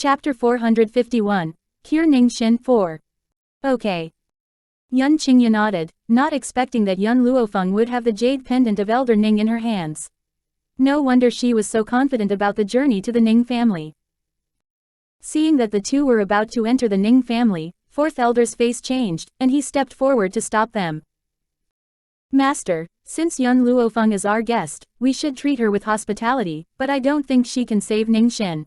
Chapter 451. Cure Ningxin 4. Okay. Yun Qingye nodded, not expecting that Yun Luo Feng would have the jade pendant of Elder Ning in her hands. No wonder she was so confident about the journey to the Ning family. Seeing that the two were about to enter the Ning family, Fourth Elder's face changed, and he stepped forward to stop them. Master, since Yun Luo Feng is our guest, we should treat her with hospitality, but I don't think she can save Ningxin.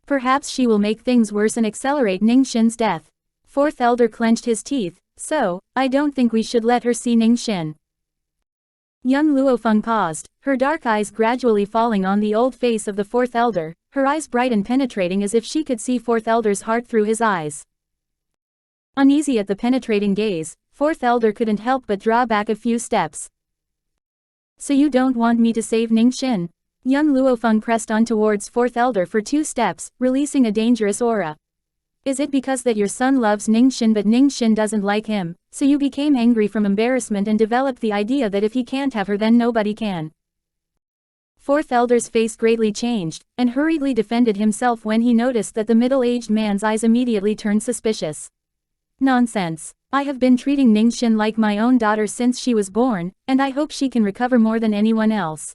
Perhaps she will make things worse and accelerate Ningxin's death. Fourth Elder clenched his teeth, so, I don't think we should let her see Ningxin. Yun Luo Feng paused, her dark eyes gradually falling on the old face of the Fourth Elder, her eyes bright and penetrating as if she could see Fourth Elder's heart through his eyes. Uneasy at the penetrating gaze, Fourth Elder couldn't help but draw back a few steps. So you don't want me to save Ningxin? Yun Luo Feng pressed on towards Fourth Elder for 2 steps, releasing a dangerous aura. Is it because that your son loves Ningxin but Ningxin doesn't like him, so you became angry from embarrassment and developed the idea that if he can't have her then nobody can? Fourth Elder's face greatly changed, and hurriedly defended himself when he noticed that the middle-aged man's eyes immediately turned suspicious. Nonsense. I have been treating Ningxin like my own daughter since she was born, and I hope she can recover more than anyone else.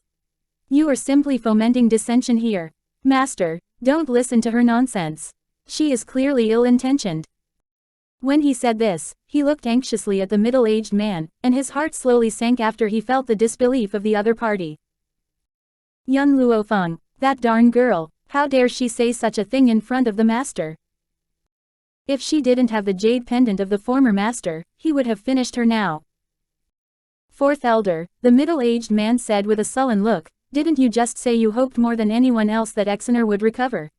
You are simply fomenting dissension here. Master, don't listen to her nonsense. She is clearly ill-intentioned. When he said this, he looked anxiously at the middle-aged man, and his heart slowly sank after he felt the disbelief of the other party. Yun Luo Feng, that darn girl, how dare she say such a thing in front of the master? If she didn't have the jade pendant of the former master, he would have finished her now. Fourth Elder, the middle-aged man said with a sullen look, didn't you just say you hoped more than anyone else that Exener would recover?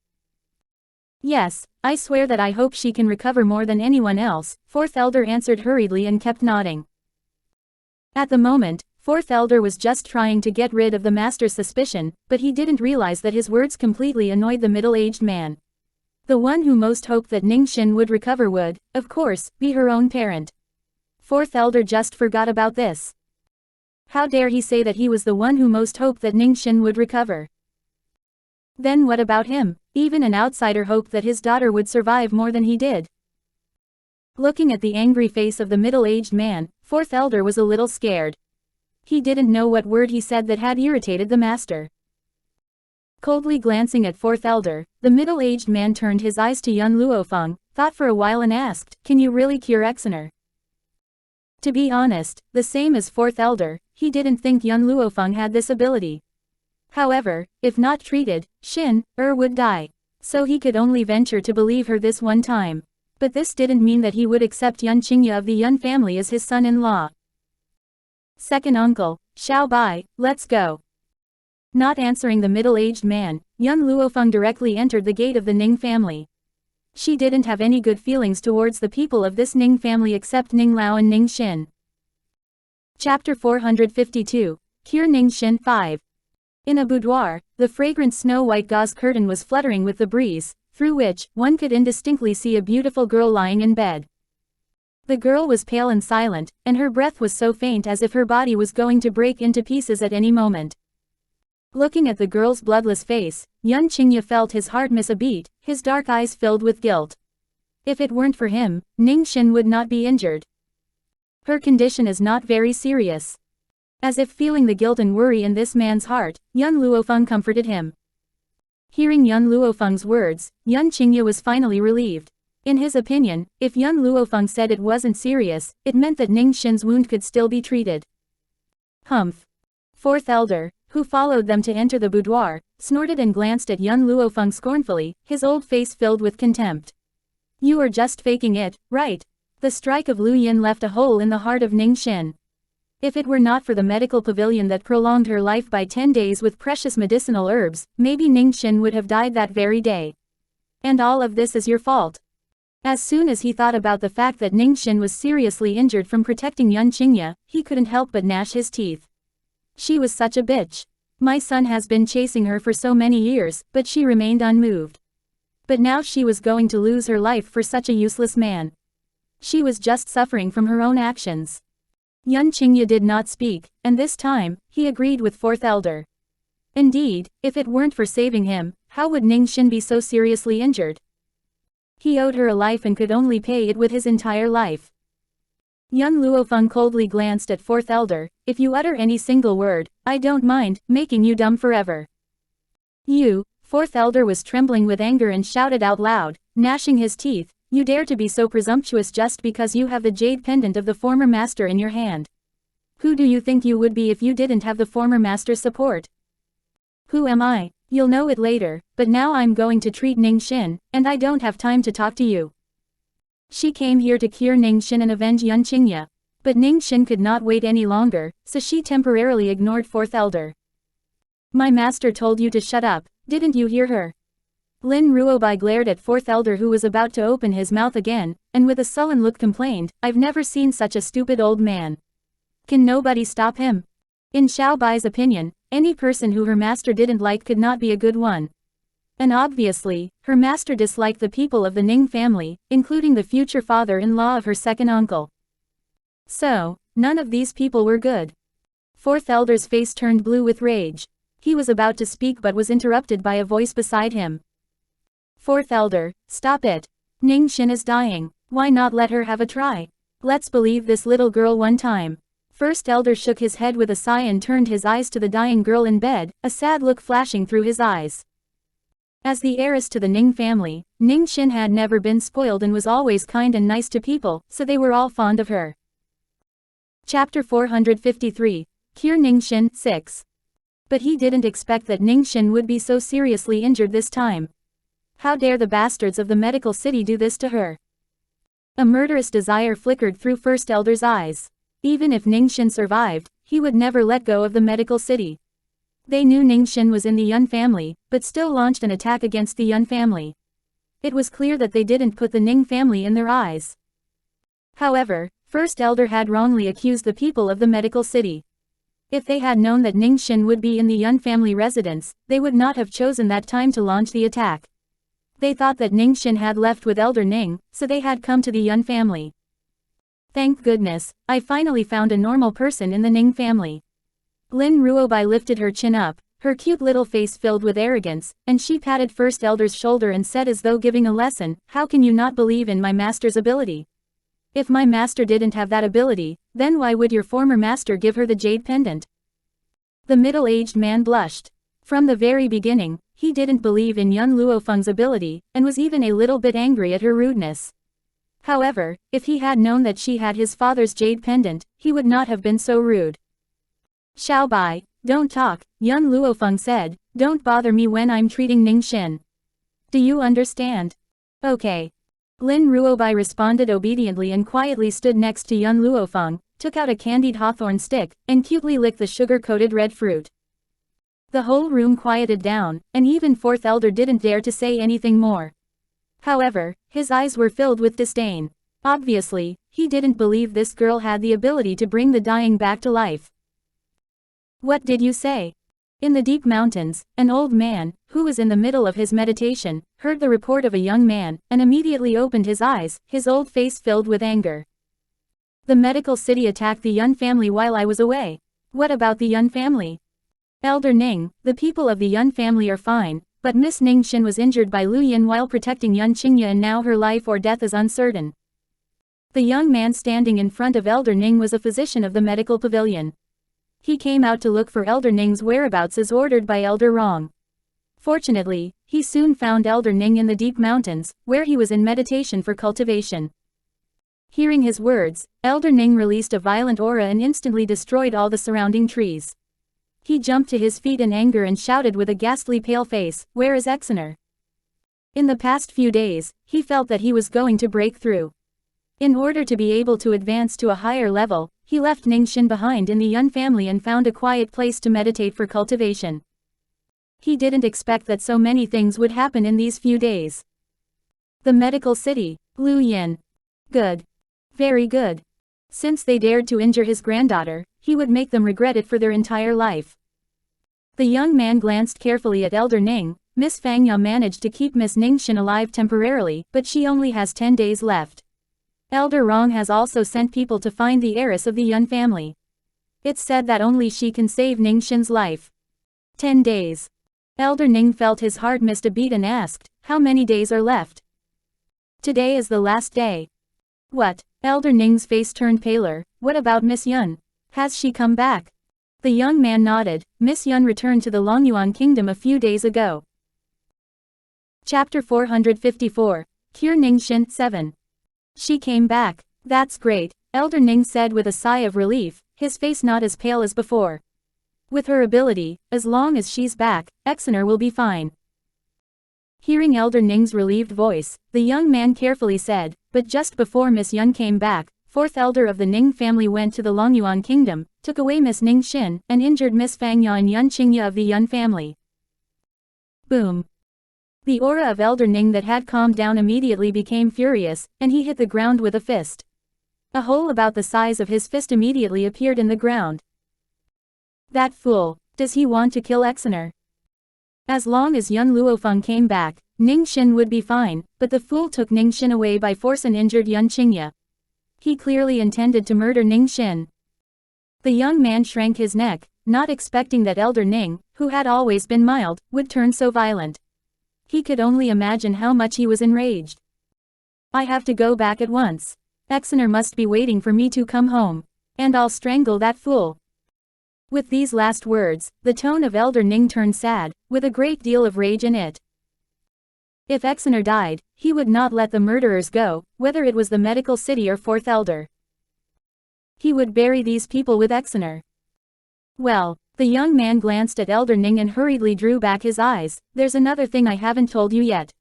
Yes, I swear that I hope she can recover more than anyone else, Fourth Elder answered hurriedly and kept nodding. At the moment, Fourth Elder was just trying to get rid of the master's suspicion, but he didn't realize that his words completely annoyed the middle-aged man. The one who most hoped that Ningxin would recover would, of course, be her own parent. Fourth Elder just forgot about this. How dare he say that he was the one who most hoped that Ningxin would recover? Then what about him? Even an outsider hoped that his daughter would survive more than he did. Looking at the angry face of the middle-aged man, Fourth Elder was a little scared. He didn't know what word he said that had irritated the master. Coldly glancing at Fourth Elder, the middle-aged man turned his eyes to Yun Luo Feng, thought for a while and asked, can you really cure Exener? To be honest, the same as Fourth Elder, he didn't think Yun Luo Feng had this ability. However, if not treated, Xin-er would die. So he could only venture to believe her this one time. But this didn't mean that he would accept Yun Qingye of the Yun family as his son-in-law. Second uncle, Xiao Bai, let's go. Not answering the middle-aged man, Yun Luo Feng directly entered the gate of the Ning family. She didn't have any good feelings towards the people of this Ning family except Ning Lao and Ning Xin. Chapter 452. Cure Ningxin 5. In a boudoir, the fragrant snow-white gauze curtain was fluttering with the breeze, through which one could indistinctly see a beautiful girl lying in bed. The girl was pale and silent, and her breath was so faint as if her body was going to break into pieces at any moment. Looking at the girl's bloodless face, Yun Qingye felt his heart miss a beat, his dark eyes filled with guilt. If it weren't for him, Ningxin would not be injured. Her condition is not very serious. As if feeling the guilt and worry in this man's heart, Yun Luo Feng comforted him. Hearing Yun Luo Feng's words, Yun Qingye was finally relieved. In his opinion, if Yun Luo Feng said it wasn't serious, it meant that Ningxin's wound could still be treated. Humph. Fourth Elder, who followed them to enter the boudoir, snorted and glanced at Yun Luo Feng scornfully, his old face filled with contempt. You are just faking it, right? The strike of Lu Yin left a hole in the heart of Ningxin. If it were not for the medical pavilion that prolonged her life by 10 days with precious medicinal herbs, maybe Ningxin would have died that very day. And all of this is your fault. As soon as he thought about the fact that Ningxin was seriously injured from protecting Yun Qingye, he couldn't help but gnash his teeth. She was such a bitch. My son has been chasing her for so many years, but she remained unmoved. But now she was going to lose her life for such a useless man. She was just suffering from her own actions. Yun Qingye did not speak, and this time, he agreed with Fourth Elder. Indeed, if it weren't for saving him, how would Ningxin be so seriously injured? He owed her a life and could only pay it with his entire life. Young Luo Feng coldly glanced at fourth elder. If you utter any single word, I don't mind making you dumb forever. You, fourth elder was trembling with anger and shouted out loud, gnashing his teeth, you dare to be so presumptuous just because you have the jade pendant of the former master in your hand. Who do you think you would be if you didn't have the former master's support? Who am I? You'll know it later, but now I'm going to treat Ningxin, and I don't have time to talk to you. She came here to cure Ningxin and avenge Qi Ye. But Ningxin could not wait any longer, so she temporarily ignored fourth elder. My master told you to shut up, didn't you hear her? Lin Ruobai glared at fourth elder who was about to open his mouth again, and with a sullen look complained, I've never seen such a stupid old man. Can nobody stop him? In Xiao Bai's opinion, any person who her master didn't like could not be a good one. And obviously, her master disliked the people of the Ning family, including the future father-in-law of her second uncle. So, none of these people were good. Fourth elder's face turned blue with rage. He was about to speak but was interrupted by a voice beside him. Fourth elder, stop it. Ningxin is dying. Why not let her have a try? Let's believe this little girl one time. First elder shook his head with a sigh and turned his eyes to the dying girl in bed, a sad look flashing through his eyes. As the heiress to the Ning family, Ningxin had never been spoiled and was always kind and nice to people, so they were all fond of her. Chapter 453, Cure Ningxin, 6. But he didn't expect that Ningxin would be so seriously injured this time. How dare the bastards of the medical city do this to her? A murderous desire flickered through First Elder's eyes. Even if Ningxin survived, he would never let go of the medical city. They knew Ningxin was in the Yun family, but still launched an attack against the Yun family. It was clear that they didn't put the Ning family in their eyes. However, First Elder had wrongly accused the people of the medical city. If they had known that Ningxin would be in the Yun family residence, they would not have chosen that time to launch the attack. They thought that Ningxin had left with Elder Ning, so they had come to the Yun family. Thank goodness, I finally found a normal person in the Ning family. Lin Ruobai lifted her chin up, her cute little face filled with arrogance, and she patted First Elder's shoulder and said as though giving a lesson, how can you not believe in my master's ability? If my master didn't have that ability, then why would your former master give her the jade pendant? The middle-aged man blushed. From the very beginning, he didn't believe in Yun Luo Feng's ability, and was even a little bit angry at her rudeness. However, if he had known that she had his father's jade pendant, he would not have been so rude. Xiao Bai, don't talk, Yun Luo Feng said, don't bother me when I'm treating Ningxin. Do you understand? Okay. Lin Ruobai responded obediently and quietly stood next to Yun Luo Feng, took out a candied hawthorn stick, and cutely licked the sugar-coated red fruit. The whole room quieted down, and even Fourth Elder didn't dare to say anything more. However, his eyes were filled with disdain. Obviously, he didn't believe this girl had the ability to bring the dying back to life. What did you say? In the deep mountains, an old man, who was in the middle of his meditation, heard the report of a young man, and immediately opened his eyes, his old face filled with anger. The medical city attacked the Yun family while I was away. What about the Yun family? Elder Ning, the people of the Yun family are fine, but Miss Ningxin was injured by Lu Yin while protecting Qi Ye and now her life or death is uncertain. The young man standing in front of Elder Ning was a physician of the medical pavilion. He came out to look for Elder Ning's whereabouts as ordered by Elder Rong. Fortunately, he soon found Elder Ning in the deep mountains, where he was in meditation for cultivation. Hearing his words, Elder Ning released a violent aura and instantly destroyed all the surrounding trees. He jumped to his feet in anger and shouted with a ghastly pale face, "Where is Exener?" In the past few days, he felt that he was going to break through. In order to be able to advance to a higher level, he left Ningxin behind in the Yun family and found a quiet place to meditate for cultivation. He didn't expect that so many things would happen in these few days. The medical city, Lu Yin. Good. Very good. Since they dared to injure his granddaughter, he would make them regret it for their entire life. The young man glanced carefully at Elder Ning. Miss Fang Ya managed to keep Miss Ningxin alive temporarily, but she only has 10 days left. Elder Rong has also sent people to find the heiress of the Yun family. It's said that only she can save Ningxin's life. 10 days. Elder Ning felt his heart missed a beat and asked, how many days are left? Today is the last day. What? Elder Ning's face turned paler. What about Miss Yun? Has she come back? The young man nodded. Miss Yun returned to the Longyuan kingdom a few days ago. Chapter 454. Cure Ningxin 7. She came back. That's great, Elder Ning said with a sigh of relief, his face not as pale as before. With her ability, as long as she's back, Exeter will be fine. Hearing Elder Ning's relieved voice, the young man carefully said, but just before Miss Yun came back, fourth elder of the Ning family went to the Longyuan kingdom, took away Miss Ningxin, and injured Miss Fangya and Yun Qingye of the Yun family. Boom. The aura of Elder Ning that had calmed down immediately became furious, and he hit the ground with a fist. A hole about the size of his fist immediately appeared in the ground. That fool, does he want to kill Exeter? As long as Yun Luo Feng came back, Ningxin would be fine, but the fool took Ningxin away by force and injured Yun Qingye. He clearly intended to murder Ningxin. The young man shrank his neck, not expecting that Elder Ning, who had always been mild, would turn so violent. He could only imagine how much he was enraged. I have to go back at once. Exeter must be waiting for me to come home. And I'll strangle that fool. With these last words, the tone of Elder Ning turned sad, with a great deal of rage in it. If Exeter died, he would not let the murderers go, whether it was the medical city or fourth elder. He would bury these people with Exeter. Well, the young man glanced at Elder Ning and hurriedly drew back his eyes. There's another thing I haven't told you yet.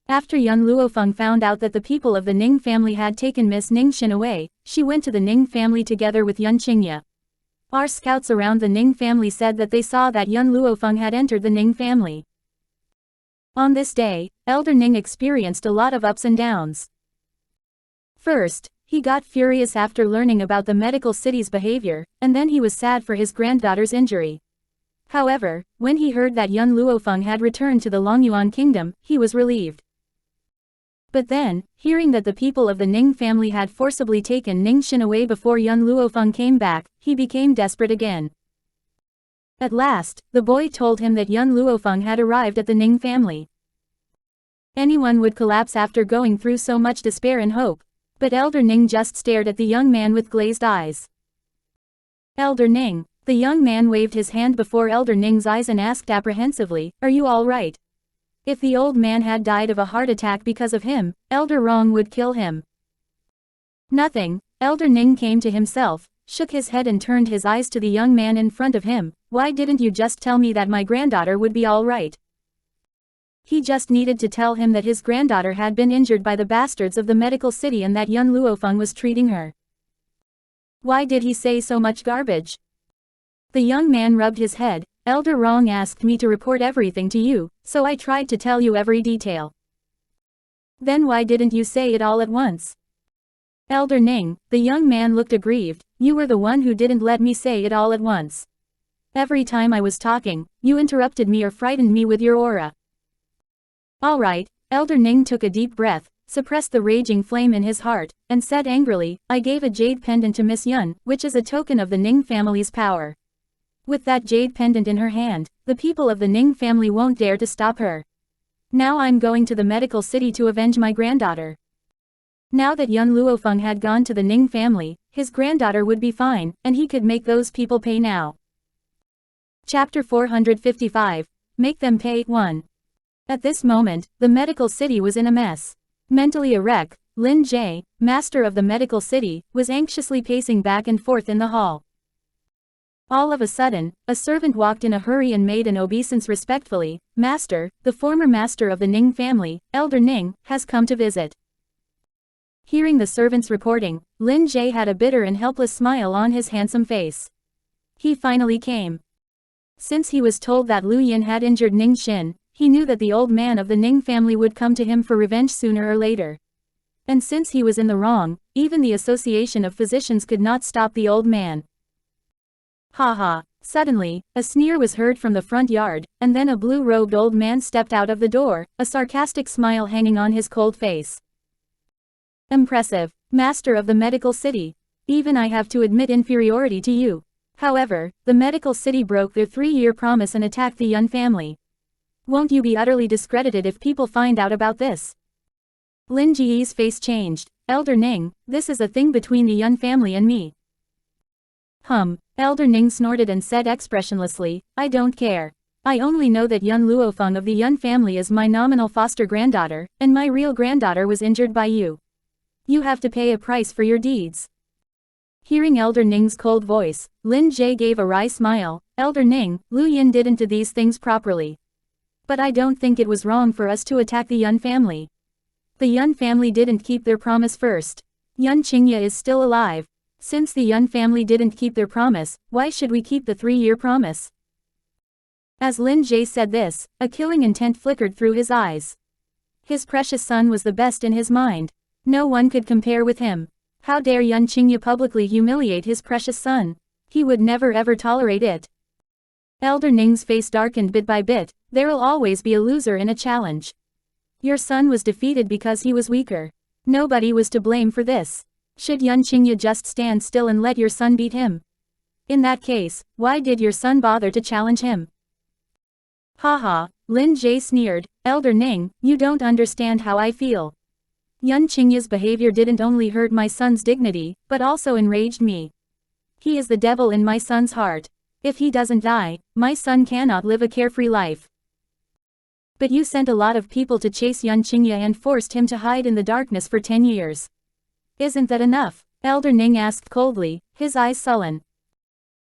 After Yun Luofeng found out that the people of the Ning family had taken Miss Ningxin away, she went to the Ning family together with Yun Qingye. Our scouts around the Ning family said that they saw that Yun Luofeng had entered the Ning family. On this day, Elder Ning experienced a lot of ups and downs. First, he got furious after learning about the medical city's behavior, and then he was sad for his granddaughter's injury. However, when he heard that Yun Luofeng had returned to the Longyuan kingdom, he was relieved. But then, hearing that the people of the Ning family had forcibly taken Ningxin away before Yun Luofeng came back, he became desperate again. At last, the boy told him that Yun Luofeng had arrived at the Ning family. Anyone would collapse after going through so much despair and hope. But Elder Ning just stared at the young man with glazed eyes. Elder Ning. The young man waved his hand before Elder Ning's eyes and asked apprehensively, are you all right? If the old man had died of a heart attack because of him, Elder Rong would kill him. Nothing. Elder Ning came to himself, shook his head and turned his eyes to the young man in front of him. Why didn't you just tell me that my granddaughter would be all right? He just needed to tell him that his granddaughter had been injured by the bastards of the medical city and that Yun Luofeng was treating her. Why did he say so much garbage? The young man rubbed his head. Elder Rong asked me to report everything to you, so I tried to tell you every detail. Then why didn't you say it all at once? Elder Ning, the young man looked aggrieved, you were the one who didn't let me say it all at once. Every time I was talking, you interrupted me or frightened me with your aura. Alright, Elder Ning took a deep breath, suppressed the raging flame in his heart, and said angrily, I gave a jade pendant to Miss Yun, which is a token of the Ning family's power. With that jade pendant in her hand, the people of the Ning family won't dare to stop her. Now I'm going to the medical city to avenge my granddaughter. Now that Yun Luofeng had gone to the Ning family, his granddaughter would be fine, and he could make those people pay now. Chapter 455. Make them pay 1. At this moment, the medical city was in a mess. Mentally a wreck, Lin Jie, master of the medical city, was anxiously pacing back and forth in the hall. All of a sudden, a servant walked in a hurry and made an obeisance respectfully. Master, the former master of the Ning family, Elder Ning, has come to visit. Hearing the servant's reporting, Lin Jie had a bitter and helpless smile on his handsome face. He finally came. Since he was told that Lu Yin had injured Ningxin, he knew that the old man of the Ning family would come to him for revenge sooner or later. And since he was in the wrong, even the Association of Physicians could not stop the old man. Haha. Suddenly, a sneer was heard from the front yard, and then a blue-robed old man stepped out of the door, a sarcastic smile hanging on his cold face. Impressive, master of the medical city. Even I have to admit inferiority to you. However, the medical city broke their 3-year promise and attacked the Yun family. Won't you be utterly discredited if people find out about this? Lin Ji's face changed. Elder Ning, this is a thing between the Yun family and me. Elder Ning snorted and said expressionlessly, I don't care. I only know that Yun Luo Feng of the Yun family is my nominal foster granddaughter, and my real granddaughter was injured by you. You have to pay a price for your deeds. Hearing Elder Ning's cold voice, Lin Jie gave a wry smile. Elder Ning, Lu Yin didn't do these things properly. But I don't think it was wrong for us to attack the Yun family. The Yun family didn't keep their promise first. Yun Qingye is still alive. Since the Yun family didn't keep their promise, why should we keep the 3-year promise? As Lin Jie said this, a killing intent flickered through his eyes. His precious son was the best in his mind. No one could compare with him. How dare Yun Qingye publicly humiliate his precious son? He would never ever tolerate it. Elder Ning's face darkened bit by bit. There'll always be a loser in a challenge. Your son was defeated because he was weaker. Nobody was to blame for this. Should Yun Qingye just stand still and let your son beat him? In that case, why did your son bother to challenge him? Haha, Lin Jie sneered. Elder Ning, you don't understand how I feel. Yun Qingye's behavior didn't only hurt my son's dignity, but also enraged me. He is the devil in my son's heart. If he doesn't die, my son cannot live a carefree life. But you sent a lot of people to chase Yun Qingye and forced him to hide in the darkness for 10 years. Isn't that enough? Elder Ning asked coldly, his eyes sullen.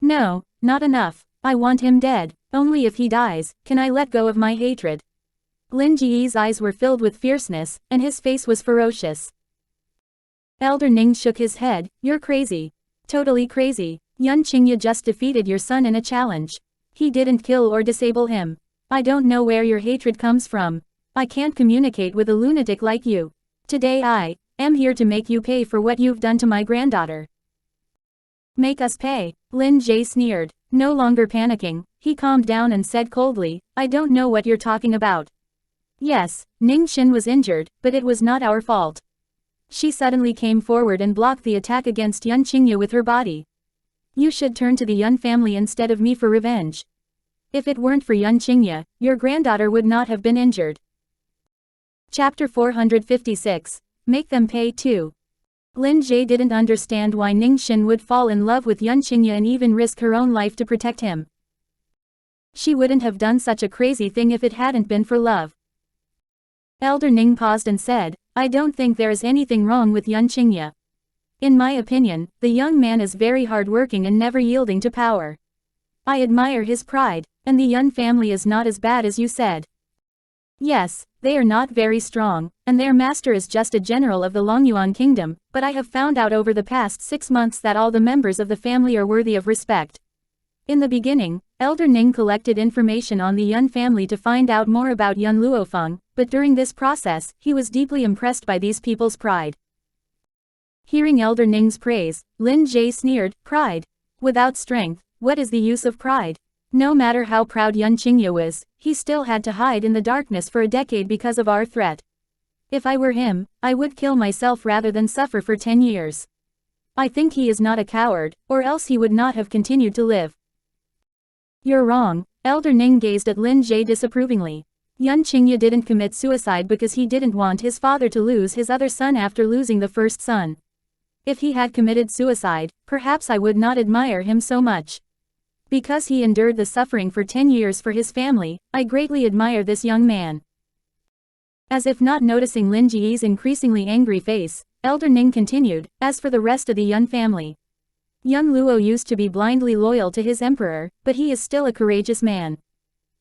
No, not enough. I want him dead. Only if he dies, can I let go of my hatred. Lin Ji's eyes were filled with fierceness, and his face was ferocious. Elder Ning shook his head, you're crazy. Totally crazy. Yun Qingye just defeated your son in a challenge. He didn't kill or disable him. I don't know where your hatred comes from. I can't communicate with a lunatic like you. Today I am here to make you pay for what you've done to my granddaughter. Make us pay, Lin Jie sneered. No longer panicking, he calmed down and said coldly, I don't know what you're talking about. Yes, Ning Xin was injured, but it was not our fault. She suddenly came forward and blocked the attack against Yun Qingye with her body. You should turn to the Yun family instead of me for revenge. If it weren't for Yun Qingye, your granddaughter would not have been injured. Chapter 456. Make them pay too. Lin Jie didn't understand why Ning Xin would fall in love with Yun Qingye and even risk her own life to protect him. She wouldn't have done such a crazy thing if it hadn't been for love. Elder Ning paused and said, I don't think there is anything wrong with Yun Qingye. In my opinion, the young man is very hardworking and never yielding to power. I admire his pride, and the Yun family is not as bad as you said. Yes, they are not very strong, and their master is just a general of the Longyuan kingdom, but I have found out over the past 6 months that all the members of the family are worthy of respect. In the beginning, Elder Ning collected information on the Yun family to find out more about Yun Luo Feng, but during this process, he was deeply impressed by these people's pride. Hearing Elder Ning's praise, Lin Jie sneered, pride. Without strength, what is the use of pride? No matter how proud Yun Qingye was, he still had to hide in the darkness for a decade because of our threat. If I were him, I would kill myself rather than suffer for 10 years. I think he is not a coward, or else he would not have continued to live. You're wrong, Elder Ning gazed at Lin Jie disapprovingly. Yun Qingye didn't commit suicide because he didn't want his father to lose his other son after losing the first son. If he had committed suicide, perhaps I would not admire him so much. Because he endured the suffering for 10 years for his family, I greatly admire this young man. As if not noticing Lin Ji's increasingly angry face, Elder Ning continued, as for the rest of the Yun family. Yun Luo used to be blindly loyal to his emperor, but he is still a courageous man.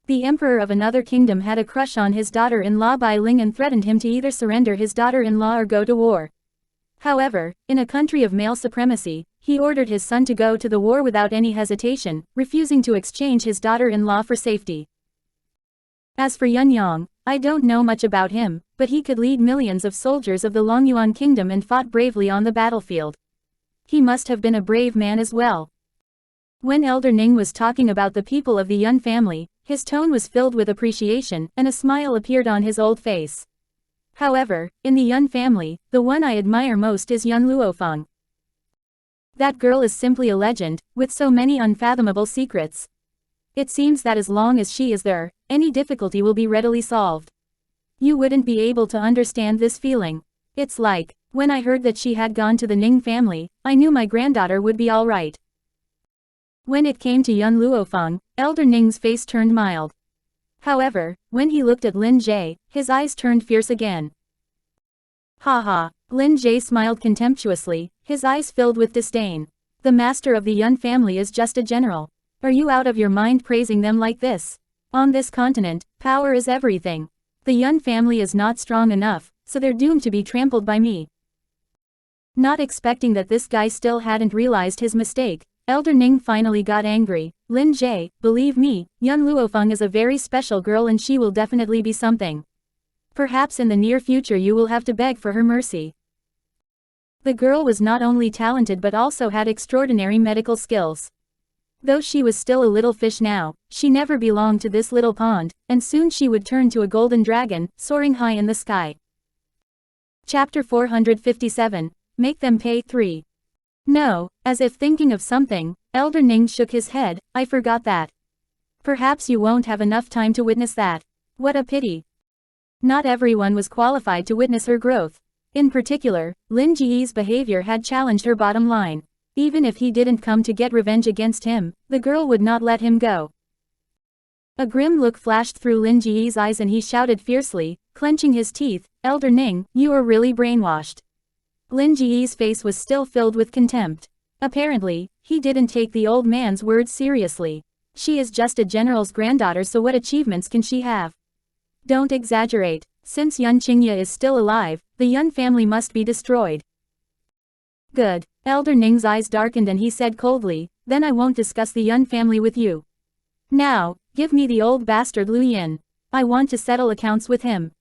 The emperor of another kingdom had a crush on his daughter-in-law Bai Ling and threatened him to either surrender his daughter-in-law or go to war. However, in a country of male supremacy, he ordered his son to go to the war without any hesitation, refusing to exchange his daughter-in-law for safety. As for Yun Yang, I don't know much about him, but he could lead millions of soldiers of the Longyuan kingdom and fought bravely on the battlefield. He must have been a brave man as well. When Elder Ning was talking about the people of the Yun family, his tone was filled with appreciation, and a smile appeared on his old face. However, in the Yun family, the one I admire most is Yun Luo Feng. That girl is simply a legend, with so many unfathomable secrets. It seems that as long as she is there, any difficulty will be readily solved. You wouldn't be able to understand this feeling. It's like, when I heard that she had gone to the Ning family, I knew my granddaughter would be alright. When it came to young Luo Feng, Elder Ning's face turned mild. However, when he looked at Lin Jie, his eyes turned fierce again. Ha ha, Lin Jie smiled contemptuously, his eyes filled with disdain. The master of the Yun family is just a general. Are you out of your mind praising them like this? On this continent, power is everything. The Yun family is not strong enough, so they're doomed to be trampled by me. Not expecting that this guy still hadn't realized his mistake, Elder Ning finally got angry. Lin Jie, believe me, Yun Luofeng is a very special girl and she will definitely be something. Perhaps in the near future you will have to beg for her mercy. The girl was not only talented but also had extraordinary medical skills. Though she was still a little fish now, she never belonged to this little pond, and soon she would turn to a golden dragon, soaring high in the sky. Chapter 457, Make Them Pay 3. No, as if thinking of something, Elder Ning shook his head, I forgot that. Perhaps you won't have enough time to witness that. What a pity. Not everyone was qualified to witness her growth. In particular, Lin Ji's behavior had challenged her bottom line. Even if he didn't come to get revenge against him, the girl would not let him go. A grim look flashed through Lin Ji's eyes and he shouted fiercely, clenching his teeth, Elder Ning, you are really brainwashed. Lin Ji's face was still filled with contempt. Apparently, he didn't take the old man's words seriously. She is just a general's granddaughter, so what achievements can she have? Don't exaggerate. Since Yun Qingye is still alive, the Yun family must be destroyed. Good. Elder Ning's eyes darkened and he said coldly, then I won't discuss the Yun family with you. Now, give me the old bastard Lu Yin. I want to settle accounts with him.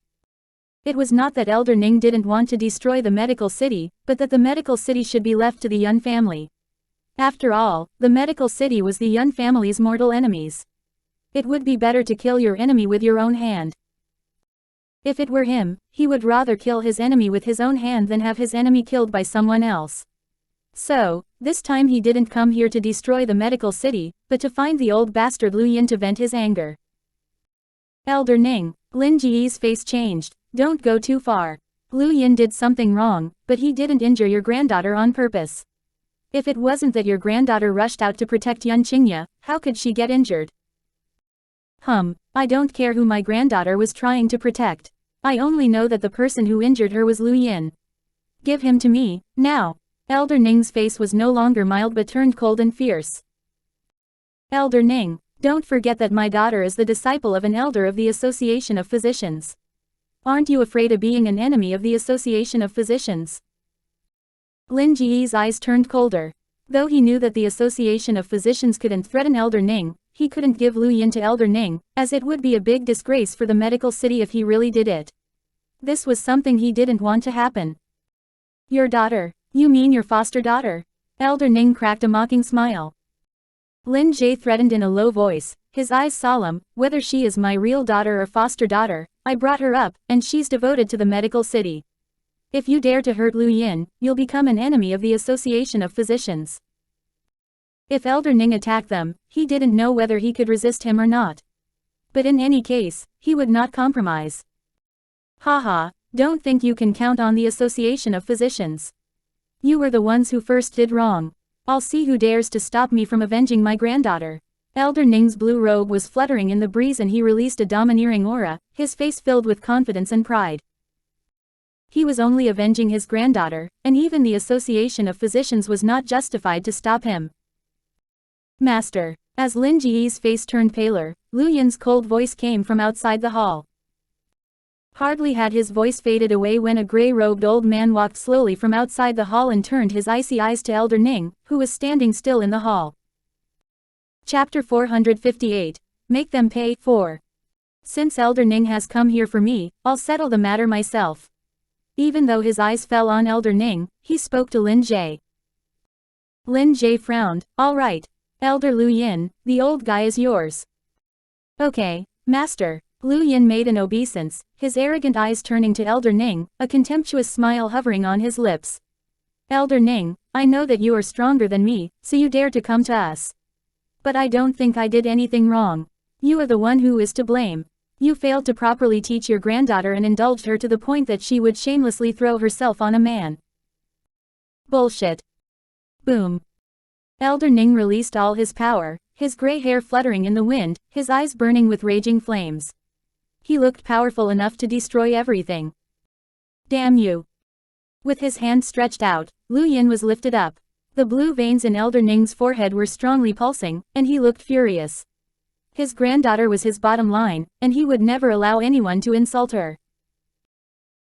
It was not that Elder Ning didn't want to destroy the medical city, but that the medical city should be left to the Yun family. After all, the medical city was the Yun family's mortal enemies. It would be better to kill your enemy with your own hand. If it were him, he would rather kill his enemy with his own hand than have his enemy killed by someone else. So, this time he didn't come here to destroy the medical city, but to find the old bastard Lu Yin to vent his anger. Elder Ning, Lin Ji's face changed. Don't go too far. Lu Yin did something wrong, but he didn't injure your granddaughter on purpose. If it wasn't that your granddaughter rushed out to protect Yun Qingye, how could she get injured? I don't care who my granddaughter was trying to protect. I only know that the person who injured her was Lu Yin. Give him to me, now. Elder Ning's face was no longer mild but turned cold and fierce. Elder Ning, don't forget that my daughter is the disciple of an elder of the Association of Physicians. Aren't you afraid of being an enemy of the Association of Physicians? Lin Ji's eyes turned colder. Though he knew that the Association of Physicians couldn't threaten Elder Ning, he couldn't give Lu Yin to Elder Ning, as it would be a big disgrace for the medical city if he really did it. This was something he didn't want to happen. Your daughter? You mean your foster daughter? Elder Ning cracked a mocking smile. Lin Jie threatened in a low voice, his eyes solemn, whether she is my real daughter or foster daughter, I brought her up, and she's devoted to the medical city. If you dare to hurt Lu Yin, you'll become an enemy of the Association of Physicians. If Elder Ning attacked them, he didn't know whether he could resist him or not. But in any case, he would not compromise. Haha, don't think you can count on the Association of Physicians. You were the ones who first did wrong. I'll see who dares to stop me from avenging my granddaughter. Elder Ning's blue robe was fluttering in the breeze and he released a domineering aura, his face filled with confidence and pride. He was only avenging his granddaughter, and even the Association of Physicians was not justified to stop him. Master. As Lin Ji's face turned paler, Lu Yin's cold voice came from outside the hall. Hardly had his voice faded away when a gray-robed old man walked slowly from outside the hall and turned his icy eyes to Elder Ning, who was standing still in the hall. Chapter 458. Make Them Pay 4. Since Elder Ning has come here for me, I'll settle the matter myself. Even though his eyes fell on Elder Ning, he spoke to Lin Jie. Lin Jie frowned, all right. Elder Lu Yin, the old guy is yours. Okay, master. Lu Yin made an obeisance, his arrogant eyes turning to Elder Ning, a contemptuous smile hovering on his lips. Elder Ning, I know that you are stronger than me, so you dare to come to us. But I don't think I did anything wrong. You are the one who is to blame. You failed to properly teach your granddaughter and indulged her to the point that she would shamelessly throw herself on a man. Bullshit. Boom. Elder Ning released all his power, his gray hair fluttering in the wind, his eyes burning with raging flames. He looked powerful enough to destroy everything. Damn you. With his hand stretched out, Lu Yin was lifted up. The blue veins in Elder Ning's forehead were strongly pulsing, and he looked furious. His granddaughter was his bottom line, and he would never allow anyone to insult her.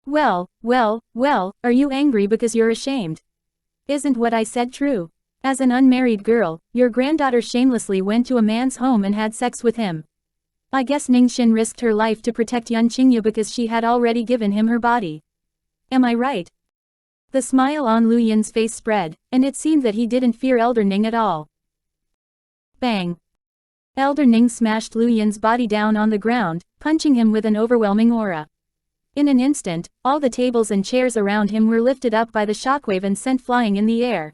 Well, are you angry because you're ashamed? Isn't what I said true? As an unmarried girl, your granddaughter shamelessly went to a man's home and had sex with him. I guess Ningxin risked her life to protect Yan Qingye because she had already given him her body. Am I right? The smile on Lu Yin's face spread, and it seemed that he didn't fear Elder Ning at all. Bang! Elder Ning smashed Lu Yin's body down on the ground, punching him with an overwhelming aura. In an instant, all the tables and chairs around him were lifted up by the shockwave and sent flying in the air.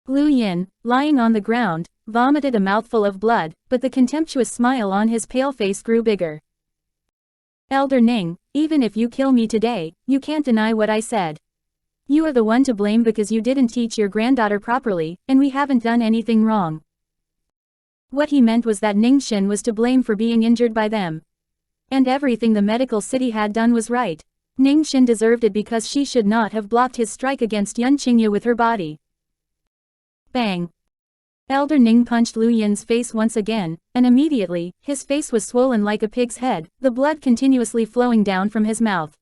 Lu Yin, lying on the ground, vomited a mouthful of blood, but the contemptuous smile on his pale face grew bigger. Elder Ning, even if you kill me today, you can't deny what I said. You are the one to blame because you didn't teach your granddaughter properly, and we haven't done anything wrong. What he meant was that Ningxin was to blame for being injured by them. And everything the medical city had done was right. Ningxin deserved it because she should not have blocked his strike against Yan Qingye with her body. Bang! Elder Ning punched Lu Yin's face once again, and immediately, his face was swollen like a pig's head, the blood continuously flowing down from his mouth.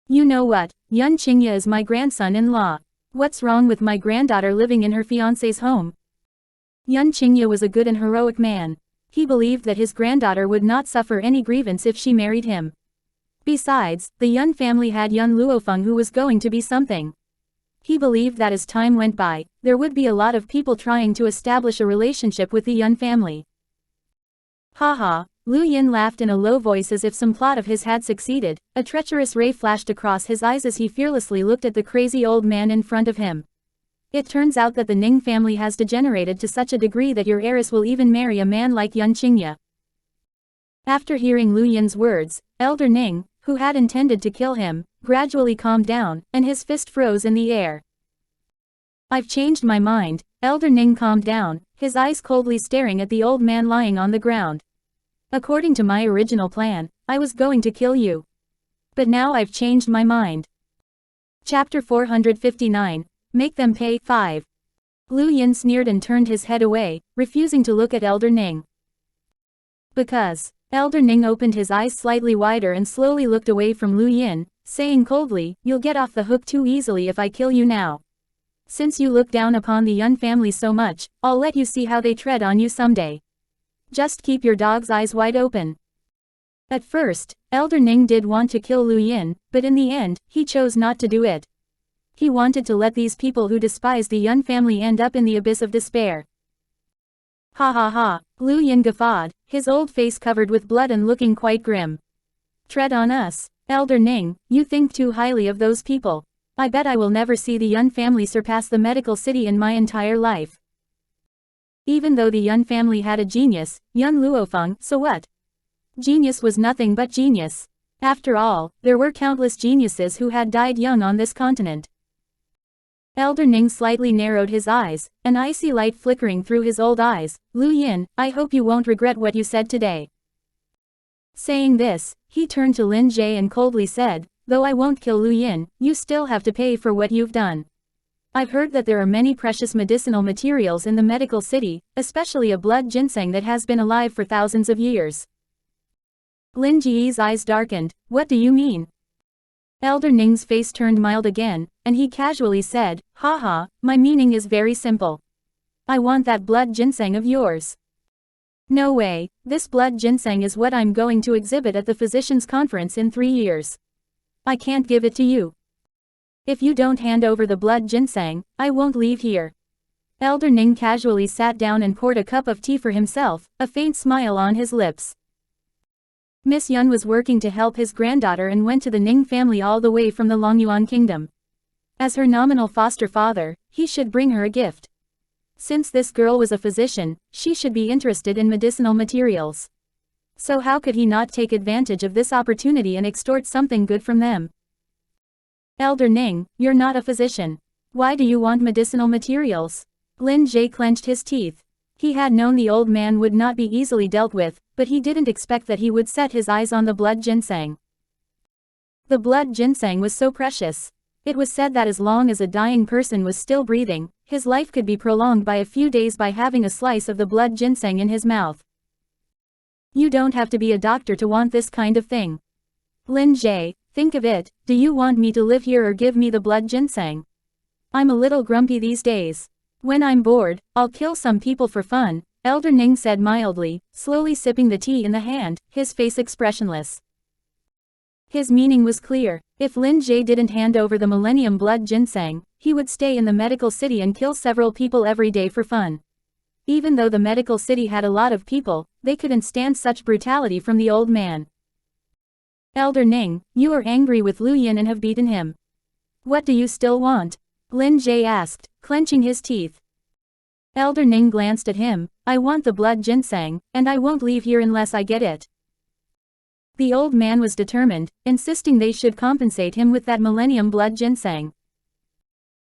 You know what, Yan Qingye is my grandson-in-law. What's wrong with my granddaughter living in her fiance's home? Yan Qingye was a good and heroic man. He believed that his granddaughter would not suffer any grievance if she married him. Besides, the Yan family had young Luo Feng who was going to be something. He believed that as time went by, there would be a lot of people trying to establish a relationship with the Yan family. Haha, Lu Yin laughed in a low voice as if some plot of his had succeeded. A treacherous ray flashed across his eyes as he fearlessly looked at the crazy old man in front of him. It turns out that the Ning family has degenerated to such a degree that your heiress will even marry a man like Yan Qingye. After hearing Lu Yin's words, Elder Ning, who had intended to kill him, gradually calmed down, and his fist froze in the air. I've changed my mind. Elder Ning calmed down, his eyes coldly staring at the old man lying on the ground. According to my original plan, I was going to kill you. But now I've changed my mind. Chapter 459. Make them pay. 5. Lu Yin sneered and turned his head away, refusing to look at Elder Ning. Because. Elder Ning opened his eyes slightly wider and slowly looked away from Lu Yin, saying coldly, you'll get off the hook too easily if I kill you now. Since you look down upon the Yun family so much, I'll let you see how they tread on you someday. Just keep your dog's eyes wide open. At first, Elder Ning did want to kill Lu Yin, but in the end, he chose not to do it. He wanted to let these people who despise the Yun family end up in the abyss of despair. Ha ha ha, Lu Yin guffawed, his old face covered with blood and looking quite grim. Tread on us, Elder Ning, you think too highly of those people. I bet I will never see the Yun family surpass the medical city in my entire life. Even though the Yun family had a genius, Yun Luo Feng, so what? Genius was nothing but genius. After all, there were countless geniuses who had died young on this continent. Elder Ning slightly narrowed his eyes, an icy light flickering through his old eyes. Lu Yin, I hope you won't regret what you said today. Saying this, he turned to Lin Jie and coldly said, though I won't kill Lu Yin, you still have to pay for what you've done. I've heard that there are many precious medicinal materials in the medical city, especially a blood ginseng that has been alive for thousands of years. Lin Jie's eyes darkened, what do you mean? Elder Ning's face turned mild again, and he casually said, haha, my meaning is very simple. I want that blood ginseng of yours. No way, this blood ginseng is what I'm going to exhibit at the physicians' conference in 3 years. I can't give it to you. If you don't hand over the blood ginseng, I won't leave here. Elder Ning casually sat down and poured a cup of tea for himself, a faint smile on his lips. Miss Yun was working to help his granddaughter and went to the Ning family all the way from the Longyuan kingdom. As her nominal foster father, he should bring her a gift. Since this girl was a physician, she should be interested in medicinal materials. So how could he not take advantage of this opportunity and extort something good from them? Elder Ning, you're not a physician. Why do you want medicinal materials? Lin Jie clenched his teeth. He had known the old man would not be easily dealt with, but he didn't expect that he would set his eyes on the blood ginseng. The blood ginseng was so precious. It was said that as long as a dying person was still breathing, his life could be prolonged by a few days by having a slice of the blood ginseng in his mouth. You don't have to be a doctor to want this kind of thing. Lin Jie, think of it, do you want me to live here or give me the blood ginseng? I'm a little grumpy these days. When I'm bored, I'll kill some people for fun, Elder Ning said mildly, slowly sipping the tea in the hand, his face expressionless. His meaning was clear. If Lin Jie didn't hand over the Millennium Blood Ginseng, he would stay in the medical city and kill several people every day for fun. Even though the medical city had a lot of people, they couldn't stand such brutality from the old man. Elder Ning, you are angry with Lu Yin and have beaten him. What do you still want? Lin Jie asked, clenching his teeth. Elder Ning glanced at him. I want the blood ginseng, and I won't leave here unless I get it. The old man was determined, insisting they should compensate him with that Millennium Blood Ginseng.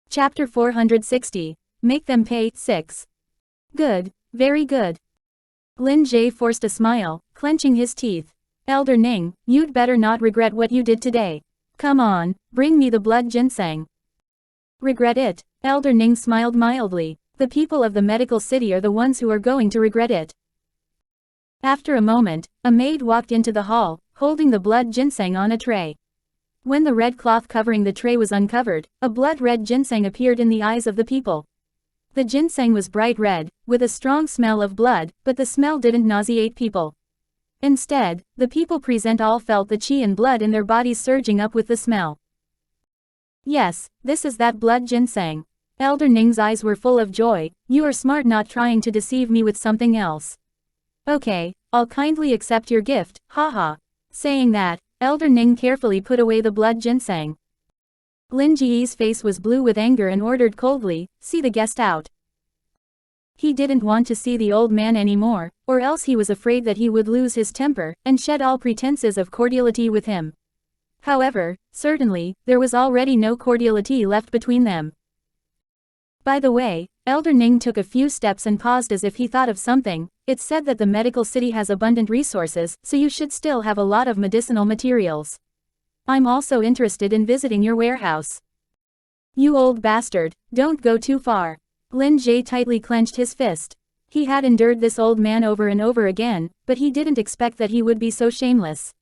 Chapter 460. Make them pay. 6. Good, very good. Lin Jie forced a smile, clenching his teeth. Elder Ning, you'd better not regret what you did today. Come on, bring me the blood ginseng. Regret it? Elder Ning smiled mildly. The people of the medical city are the ones who are going to regret it. After a moment, a maid walked into the hall, holding the blood ginseng on a tray. When the red cloth covering the tray was uncovered, a blood-red ginseng appeared in the eyes of the people. The ginseng was bright red, with a strong smell of blood, but the smell didn't nauseate people. Instead, the people present all felt the qi and blood in their bodies surging up with the smell. Yes, this is that blood ginseng. Elder Ning's eyes were full of joy. You are smart not trying to deceive me with something else. Okay, I'll kindly accept your gift, haha. Saying that, Elder Ning carefully put away the blood ginseng. Lin Jie's face was blue with anger and ordered coldly, see the guest out. He didn't want to see the old man anymore, or else he was afraid that he would lose his temper and shed all pretenses of cordiality with him. However, certainly, there was already no cordiality left between them. By the way, Elder Ning took a few steps and paused as if he thought of something. It's said that the medical city has abundant resources, so you should still have a lot of medicinal materials. I'm also interested in visiting your warehouse. You old bastard, don't go too far. Lin Jie tightly clenched his fist. He had endured this old man over and over again, but he didn't expect that he would be so shameless.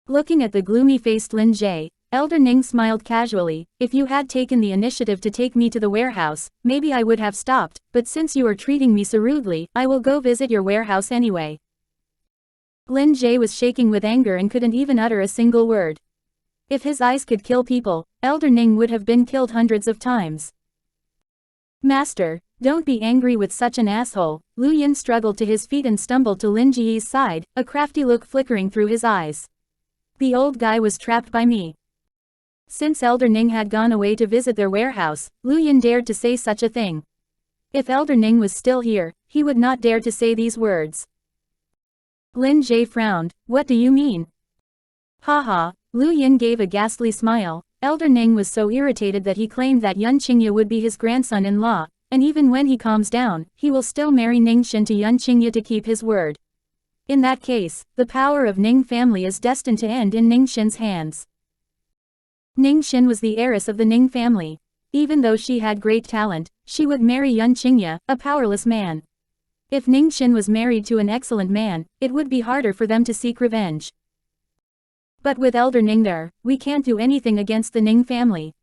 Looking at the gloomy-faced Lin Jie, Elder Ning smiled casually. If you had taken the initiative to take me to the warehouse, maybe I would have stopped, but since you are treating me so rudely, I will go visit your warehouse anyway. Lin Jie was shaking with anger and couldn't even utter a single word. If his eyes could kill people, Elder Ning would have been killed hundreds of times. Master, don't be angry with such an asshole. Lu Yin struggled to his feet and stumbled to Lin Jie's side, a crafty look flickering through his eyes. The old guy was trapped by me. Since Elder Ning had gone away to visit their warehouse, Lu Yin dared to say such a thing. If Elder Ning was still here, he would not dare to say these words. Lin Jie frowned. What do you mean? Haha, Lu Yin gave a ghastly smile. Elder Ning was so irritated that he claimed that Yun Qingye would be his grandson-in-law, and even when he calms down, he will still marry Ningxin to Yun Qingye to keep his word. In that case, the power of Ning family is destined to end in Ningxin's hands. Ningxin was the heiress of the Ning family. Even though she had great talent, she would marry Yun Qingye, a powerless man. If Ningxin was married to an excellent man, it would be harder for them to seek revenge. But with Elder Ning there, we can't do anything against the Ning family.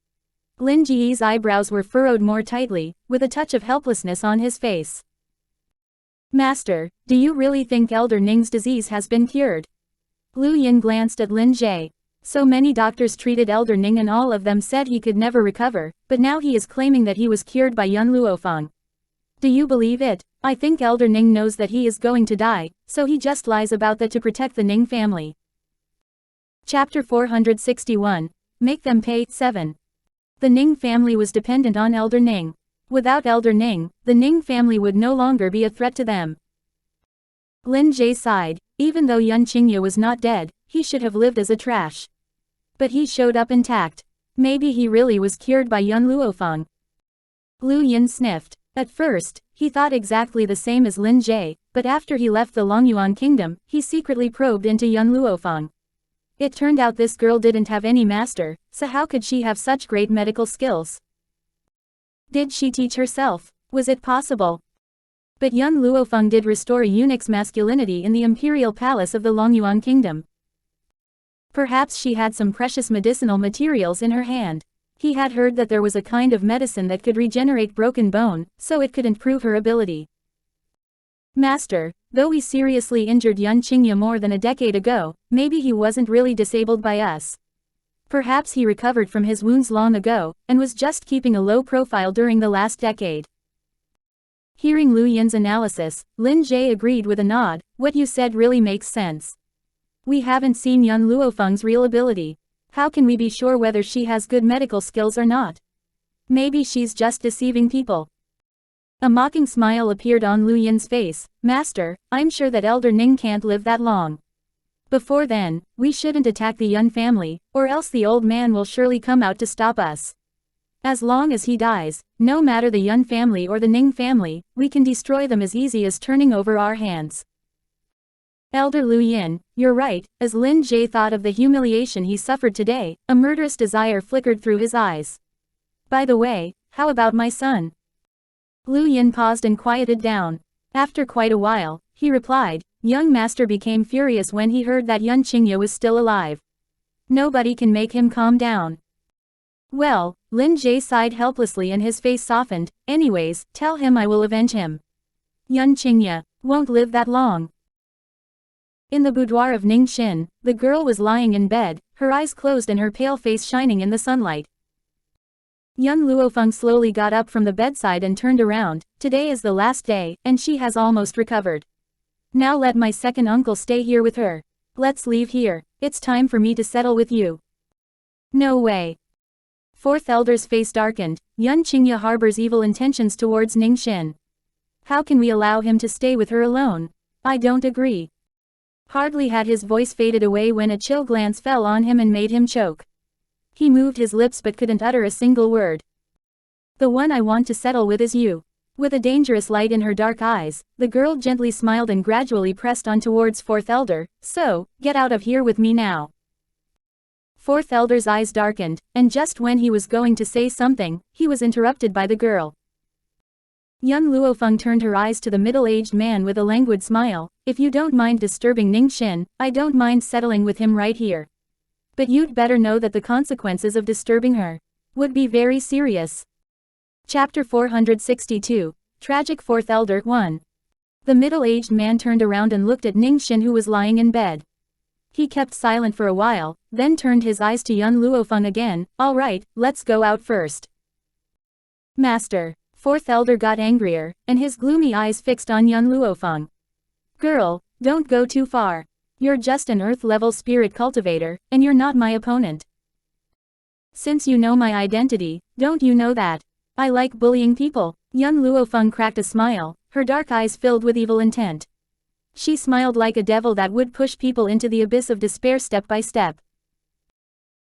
Lin Jie's eyebrows were furrowed more tightly, with a touch of helplessness on his face. Master, do you really think Elder Ning's disease has been cured? Lu Yin glanced at Lin Jie. So many doctors treated Elder Ning and all of them said he could never recover, but now he is claiming that he was cured by Luo Feng. Do you believe it? I think Elder Ning knows that he is going to die, so he just lies about that to protect the Ning family. Chapter 461. Make them pay. 7. The Ning family was dependent on Elder Ning. Without Elder Ning, the Ning family would no longer be a threat to them. Lin Jie sighed. Even though Yun Qingye was not dead, he should have lived as a trash. But he showed up intact. Maybe he really was cured by Yun Luofeng. Lu Yin sniffed. At first, he thought exactly the same as Lin Jie, but after he left the Longyuan kingdom, he secretly probed into Yun Luofeng. It turned out this girl didn't have any master, so how could she have such great medical skills? Did she teach herself? Was it possible? But Yun Luofeng did restore a eunuch's masculinity in the imperial palace of the Longyuan kingdom. Perhaps she had some precious medicinal materials in her hand. He had heard that there was a kind of medicine that could regenerate broken bone, so it could improve her ability. Master, though we seriously injured Yun Qingye more than a decade ago, maybe he wasn't really disabled by us. Perhaps he recovered from his wounds long ago, and was just keeping a low profile during the last decade. Hearing Lu Yin's analysis, Lin Jie agreed with a nod. What you said really makes sense. We haven't seen Yun Luofeng's real ability. How can we be sure whether she has good medical skills or not? Maybe she's just deceiving people. A mocking smile appeared on Lu Yin's face. Master, I'm sure that Elder Ning can't live that long. Before then, we shouldn't attack the Yun family, or else the old man will surely come out to stop us. As long as he dies, no matter the Yun family or the Ning family, we can destroy them as easy as turning over our hands. Elder Lu Yin, you're right. As Lin Jie thought of the humiliation he suffered today, a murderous desire flickered through his eyes. By the way, how about my son? Lu Yin paused and quieted down. After quite a while, he replied, young master became furious when he heard that Yun Qingye was still alive. Nobody can make him calm down. Well, Lin Jie sighed helplessly and his face softened. Anyways, tell him I will avenge him. Yun Qingye won't live that long. In the boudoir of Ningxin, the girl was lying in bed, her eyes closed and her pale face shining in the sunlight. Yun Luofeng slowly got up from the bedside and turned around. Today is the last day, and she has almost recovered. Now let my second uncle stay here with her. Let's leave here. It's time for me to settle with you. No way. Fourth Elder's face darkened. Yun Qingye harbors evil intentions towards Ningxin. How can we allow him to stay with her alone? I don't agree. Hardly had his voice faded away when a chill glance fell on him and made him choke. He moved his lips but couldn't utter a single word. The one I want to settle with is you. With a dangerous light in her dark eyes, the girl gently smiled and gradually pressed on towards Fourth Elder. So, get out of here with me now. Fourth Elder's eyes darkened, and just when he was going to say something, he was interrupted by the girl. Yun Luofeng turned her eyes to the middle-aged man with a languid smile. If you don't mind disturbing Ningxin, I don't mind settling with him right here. But you'd better know that the consequences of disturbing her would be very serious. Chapter 462, Tragic Fourth Elder 1. The middle-aged man turned around and looked at Ningxin who was lying in bed. He kept silent for a while, then turned his eyes to Yun Luofeng again. All right, let's go out first. Master. Fourth Elder got angrier, and his gloomy eyes fixed on Yun Luofeng. Girl, don't go too far. You're just an earth-level spirit cultivator, and you're not my opponent. Since you know my identity, don't you know that I like bullying people? Yun Luofeng cracked a smile, her dark eyes filled with evil intent. She smiled like a devil that would push people into the abyss of despair step by step.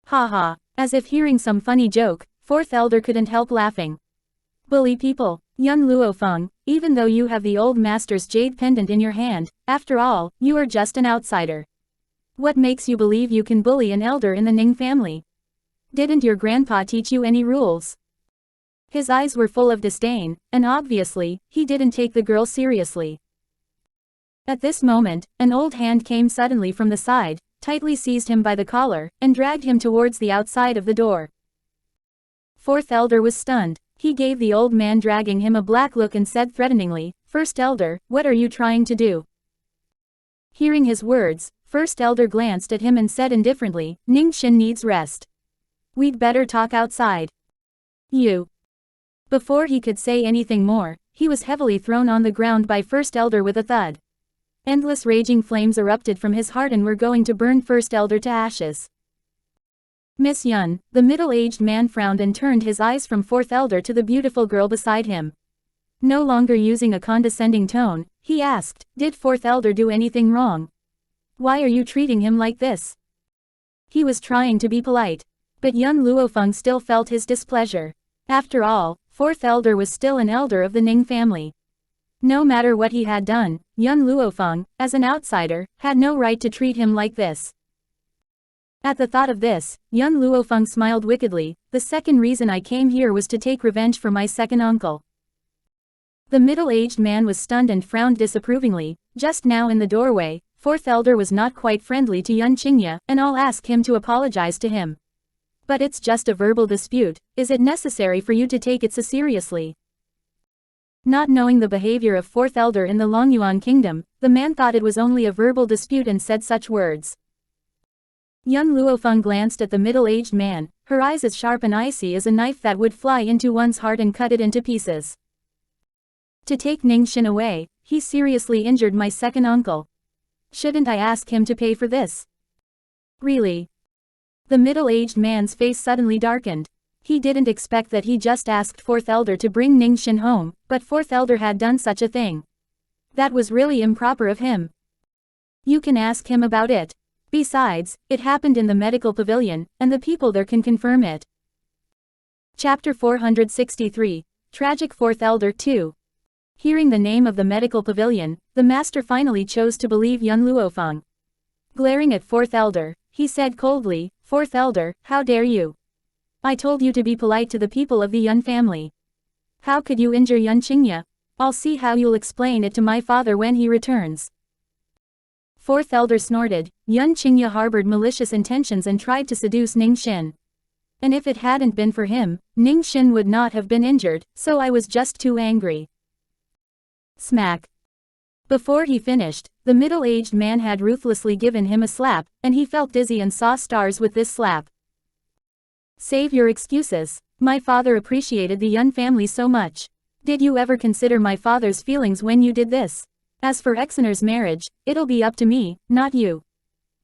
Ha ha, as if hearing some funny joke, Fourth Elder couldn't help laughing. Bully people, Yun Luofeng, even though you have the old master's jade pendant in your hand, after all, you are just an outsider. What makes you believe you can bully an elder in the Ning family? Didn't your grandpa teach you any rules? His eyes were full of disdain, and obviously, he didn't take the girl seriously. At this moment, an old hand came suddenly from the side, tightly seized him by the collar, and dragged him towards the outside of the door. Fourth Elder was stunned. He gave the old man dragging him a black look and said threateningly, First Elder, what are you trying to do? Hearing his words, First Elder glanced at him and said indifferently, Ningxin needs rest. We'd better talk outside. You. Before he could say anything more, he was heavily thrown on the ground by First Elder with a thud. Endless raging flames erupted from his heart and were going to burn First Elder to ashes. Miss Yun, the middle-aged man frowned and turned his eyes from Fourth Elder to the beautiful girl beside him. No longer using a condescending tone, he asked, Did Fourth Elder do anything wrong? Why are you treating him like this? He was trying to be polite. But young Luo Feng still felt his displeasure. After all, fourth elder was still an elder of the Ning family. No matter what he had done, young Luo Feng, as an outsider, had no right to treat him like this. At the thought of this, young Luo Feng smiled wickedly. The second reason I came here was to take revenge for my second uncle. The middle-aged man was stunned and frowned disapprovingly. Just now in the doorway, fourth elder was not quite friendly to young Qingye, and I'll ask him to apologize to him. But it's just a verbal dispute. Is it necessary for you to take it so seriously? Not knowing the behavior of fourth elder in the Longyuan kingdom, the man thought it was only a verbal dispute and said such words. Young Luo Feng glanced at the middle-aged man, her eyes as sharp and icy as a knife that would fly into one's heart and cut it into pieces. To take Ningxin away, he seriously injured my second uncle. Shouldn't I ask him to pay for this? Really? The middle-aged man's face suddenly darkened. He didn't expect that he just asked fourth elder to bring Ningxin home, but fourth elder had done such a thing. That was really improper of him. You can ask him about it. Besides, it happened in the medical pavilion, and the people there can confirm it. Chapter 463, Tragic Fourth Elder 2. Hearing the name of the medical pavilion, the master finally chose to believe young Luo Feng. Glaring at fourth elder, he said coldly, "Fourth elder, how dare you? I told you to be polite to the people of the Yun family. How could you injure Yun Qingye? I'll see how you'll explain it to my father when he returns." Fourth elder snorted. Yun Qingye harbored malicious intentions and tried to seduce Ningxin. And if it hadn't been for him, Ningxin would not have been injured, so I was just too angry. Smack. Before he finished, the middle-aged man had ruthlessly given him a slap, and he felt dizzy and saw stars with this slap. Save your excuses. My father appreciated the Yun family so much. Did you ever consider my father's feelings when you did this? As for Exener's marriage, it'll be up to me, not you.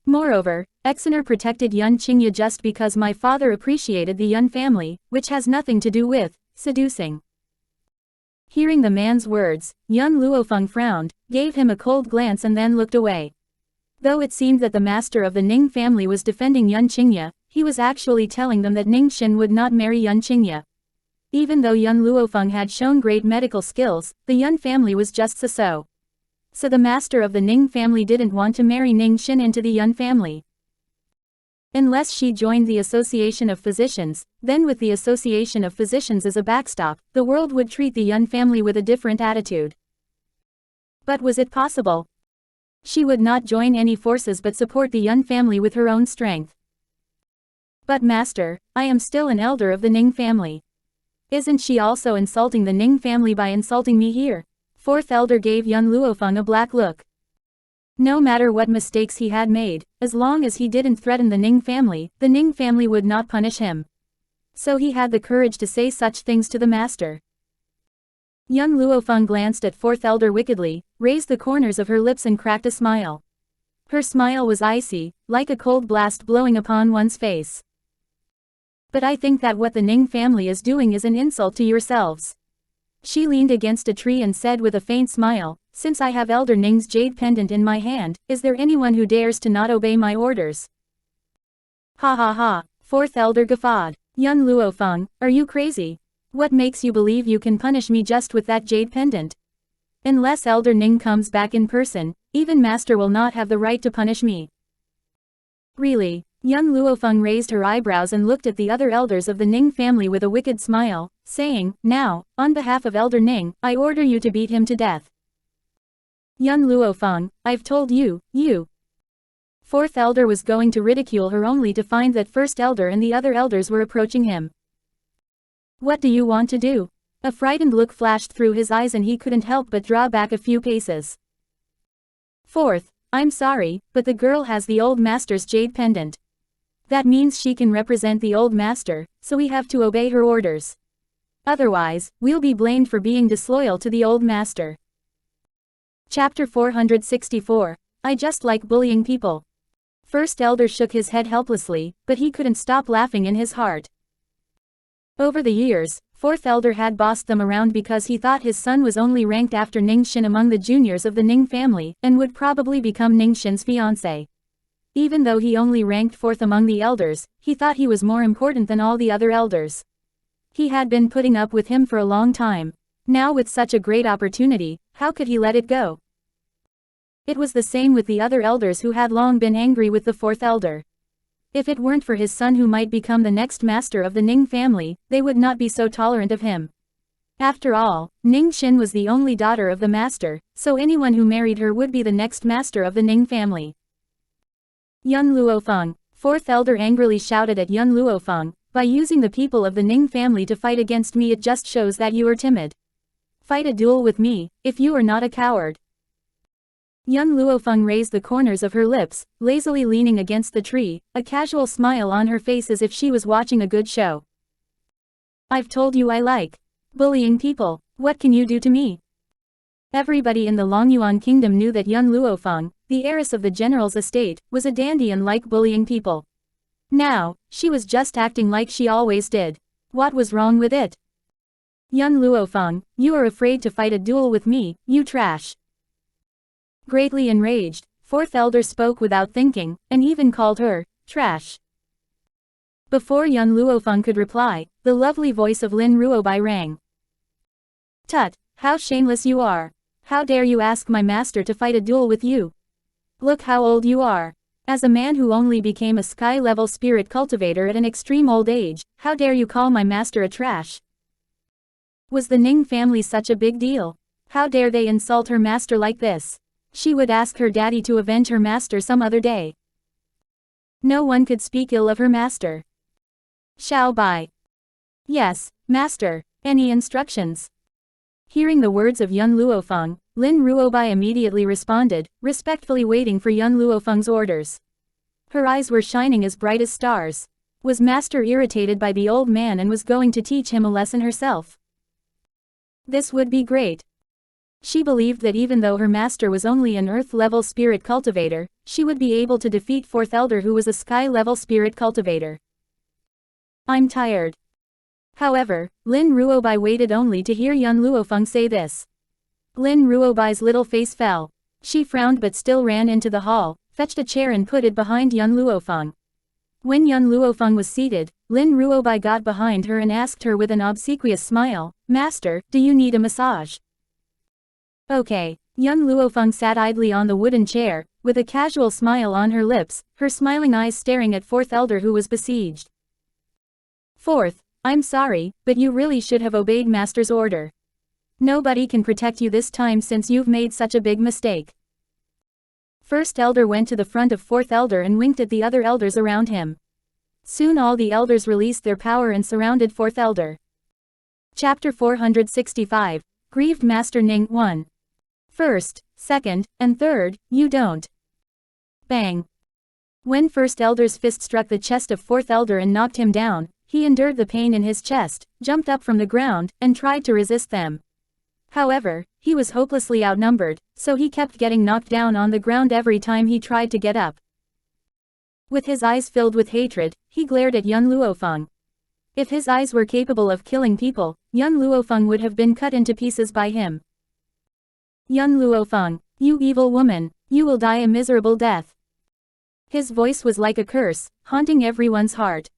Moreover, Exener protected Yun Qingye just because my father appreciated the Yun family, which has nothing to do with seducing. Hearing the man's words, young Luo Feng frowned, gave him a cold glance and then looked away. Though it seemed that the master of the Ning family was defending Yun Qingye, he was actually telling them that Ningxin would not marry Yun Qingye. Even though young Luo Feng had shown great medical skills, the Yun family was just so. So the master of the Ning family didn't want to marry Ningxin into the Yun family. Unless she joined the Association of Physicians, then with the Association of Physicians as a backstop, the world would treat the Yun family with a different attitude. But was it possible? She would not join any forces but support the Yun family with her own strength. But master, I am still an elder of the Ning family. Isn't she also insulting the Ning family by insulting me here? Fourth elder gave young Luo Feng a black look. No matter what mistakes he had made, as long as he didn't threaten the Ning family would not punish him. So he had the courage to say such things to the master. Young Luo Feng glanced at fourth elder wickedly, raised the corners of her lips and cracked a smile. Her smile was icy, like a cold blast blowing upon one's face. But I think that what the Ning family is doing is an insult to yourselves. She leaned against a tree and said with a faint smile, "Since I have Elder Ning's jade pendant in my hand, is there anyone who dares to not obey my orders?" Ha ha ha, fourth elder guffawed. Young Luo Feng, are you crazy? What makes you believe you can punish me just with that jade pendant? Unless Elder Ning comes back in person, even master will not have the right to punish me. Really? Young Luo Feng raised her eyebrows and looked at the other elders of the Ning family with a wicked smile, saying, "Now, on behalf of Elder Ning, I order you to beat him to death." Young Luo Feng, I've told you. Fourth elder was going to ridicule her only to find that first elder and the other elders were approaching him. What do you want to do? A frightened look flashed through his eyes and he couldn't help but draw back a few paces. Fourth, I'm sorry, but the girl has the old master's jade pendant. That means she can represent the old master, so we have to obey her orders. Otherwise, we'll be blamed for being disloyal to the old master. Chapter 464. I just like bullying people. First elder shook his head helplessly, but he couldn't stop laughing in his heart. Over the years, fourth elder had bossed them around because he thought his son was only ranked after Ningxin among the juniors of the Ning family, and would probably become Ningxin's fiance. Even though he only ranked fourth among the elders, he thought he was more important than all the other elders. He had been putting up with him for a long time. Now with such a great opportunity, how could he let it go? It was the same with the other elders who had long been angry with the fourth elder. If it weren't for his son who might become the next master of the Ning family, they would not be so tolerant of him. After all, Ningxin was the only daughter of the master, so anyone who married her would be the next master of the Ning family. Yun Luo Feng, fourth elder angrily shouted at Yun Luo Feng, by using the people of the Ning family to fight against me, it just shows that you are timid. Fight a duel with me, if you are not a coward. Yun Luo Feng raised the corners of her lips, lazily leaning against the tree, a casual smile on her face as if she was watching a good show. I've told you I like bullying people. What can you do to me? Everybody in the Longyuan kingdom knew that Yun Luo Feng, the heiress of the general's estate, was a dandy and liked bullying people. Now, she was just acting like she always did. What was wrong with it? Yun Luo Feng, you are afraid to fight a duel with me, you trash. Greatly enraged, fourth elder spoke without thinking, and even called her trash. Before Yun Luo Feng could reply, the lovely voice of Lin Ruobai rang. Tut, how shameless you are. How dare you ask my master to fight a duel with you? Look how old you are. As a man who only became a sky-level spirit cultivator at an extreme old age, how dare you call my master a trash? Was the Ning family such a big deal? How dare they insult her master like this? She would ask her daddy to avenge her master some other day. No one could speak ill of her master. Xiao Bai. Yes, master. Any instructions? Hearing the words of Yun Luo Feng, Lin Ruobai immediately responded, respectfully waiting for Yun Luo Feng's orders. Her eyes were shining as bright as stars. Was master irritated by the old man and was going to teach him a lesson herself? This would be great. She believed that even though her master was only an earth-level spirit cultivator, she would be able to defeat fourth elder who was a sky-level spirit cultivator. I'm tired. However, Lin Ruobai waited only to hear Yun Luo Feng say this. Lin Ruobai's little face fell. She frowned but still ran into the hall, fetched a chair and put it behind Yun Luo Feng. When Yun Luo Feng was seated, Lin Ruobai got behind her and asked her with an obsequious smile, Master, do you need a massage? Okay. Yun Luo Feng sat idly on the wooden chair, with a casual smile on her lips, her smiling eyes staring at fourth elder who was besieged. Fourth, I'm sorry, but you really should have obeyed master's order. Nobody can protect you this time since you've made such a big mistake. First elder went to the front of fourth elder and winked at the other elders around him. Soon all the elders released their power and surrounded fourth elder. Chapter 465, Grieved Master Ning 1. First, second, and third, you don't. Bang. When first elder's fist struck the chest of fourth elder and knocked him down, he endured the pain in his chest, jumped up from the ground, and tried to resist them. However, he was hopelessly outnumbered, so he kept getting knocked down on the ground every time he tried to get up. With his eyes filled with hatred, he glared at Yun Luo Feng. If his eyes were capable of killing people, Yun Luo Feng would have been cut into pieces by him. Yun Luo Feng, you evil woman, you will die a miserable death. His voice was like a curse, haunting everyone's heart.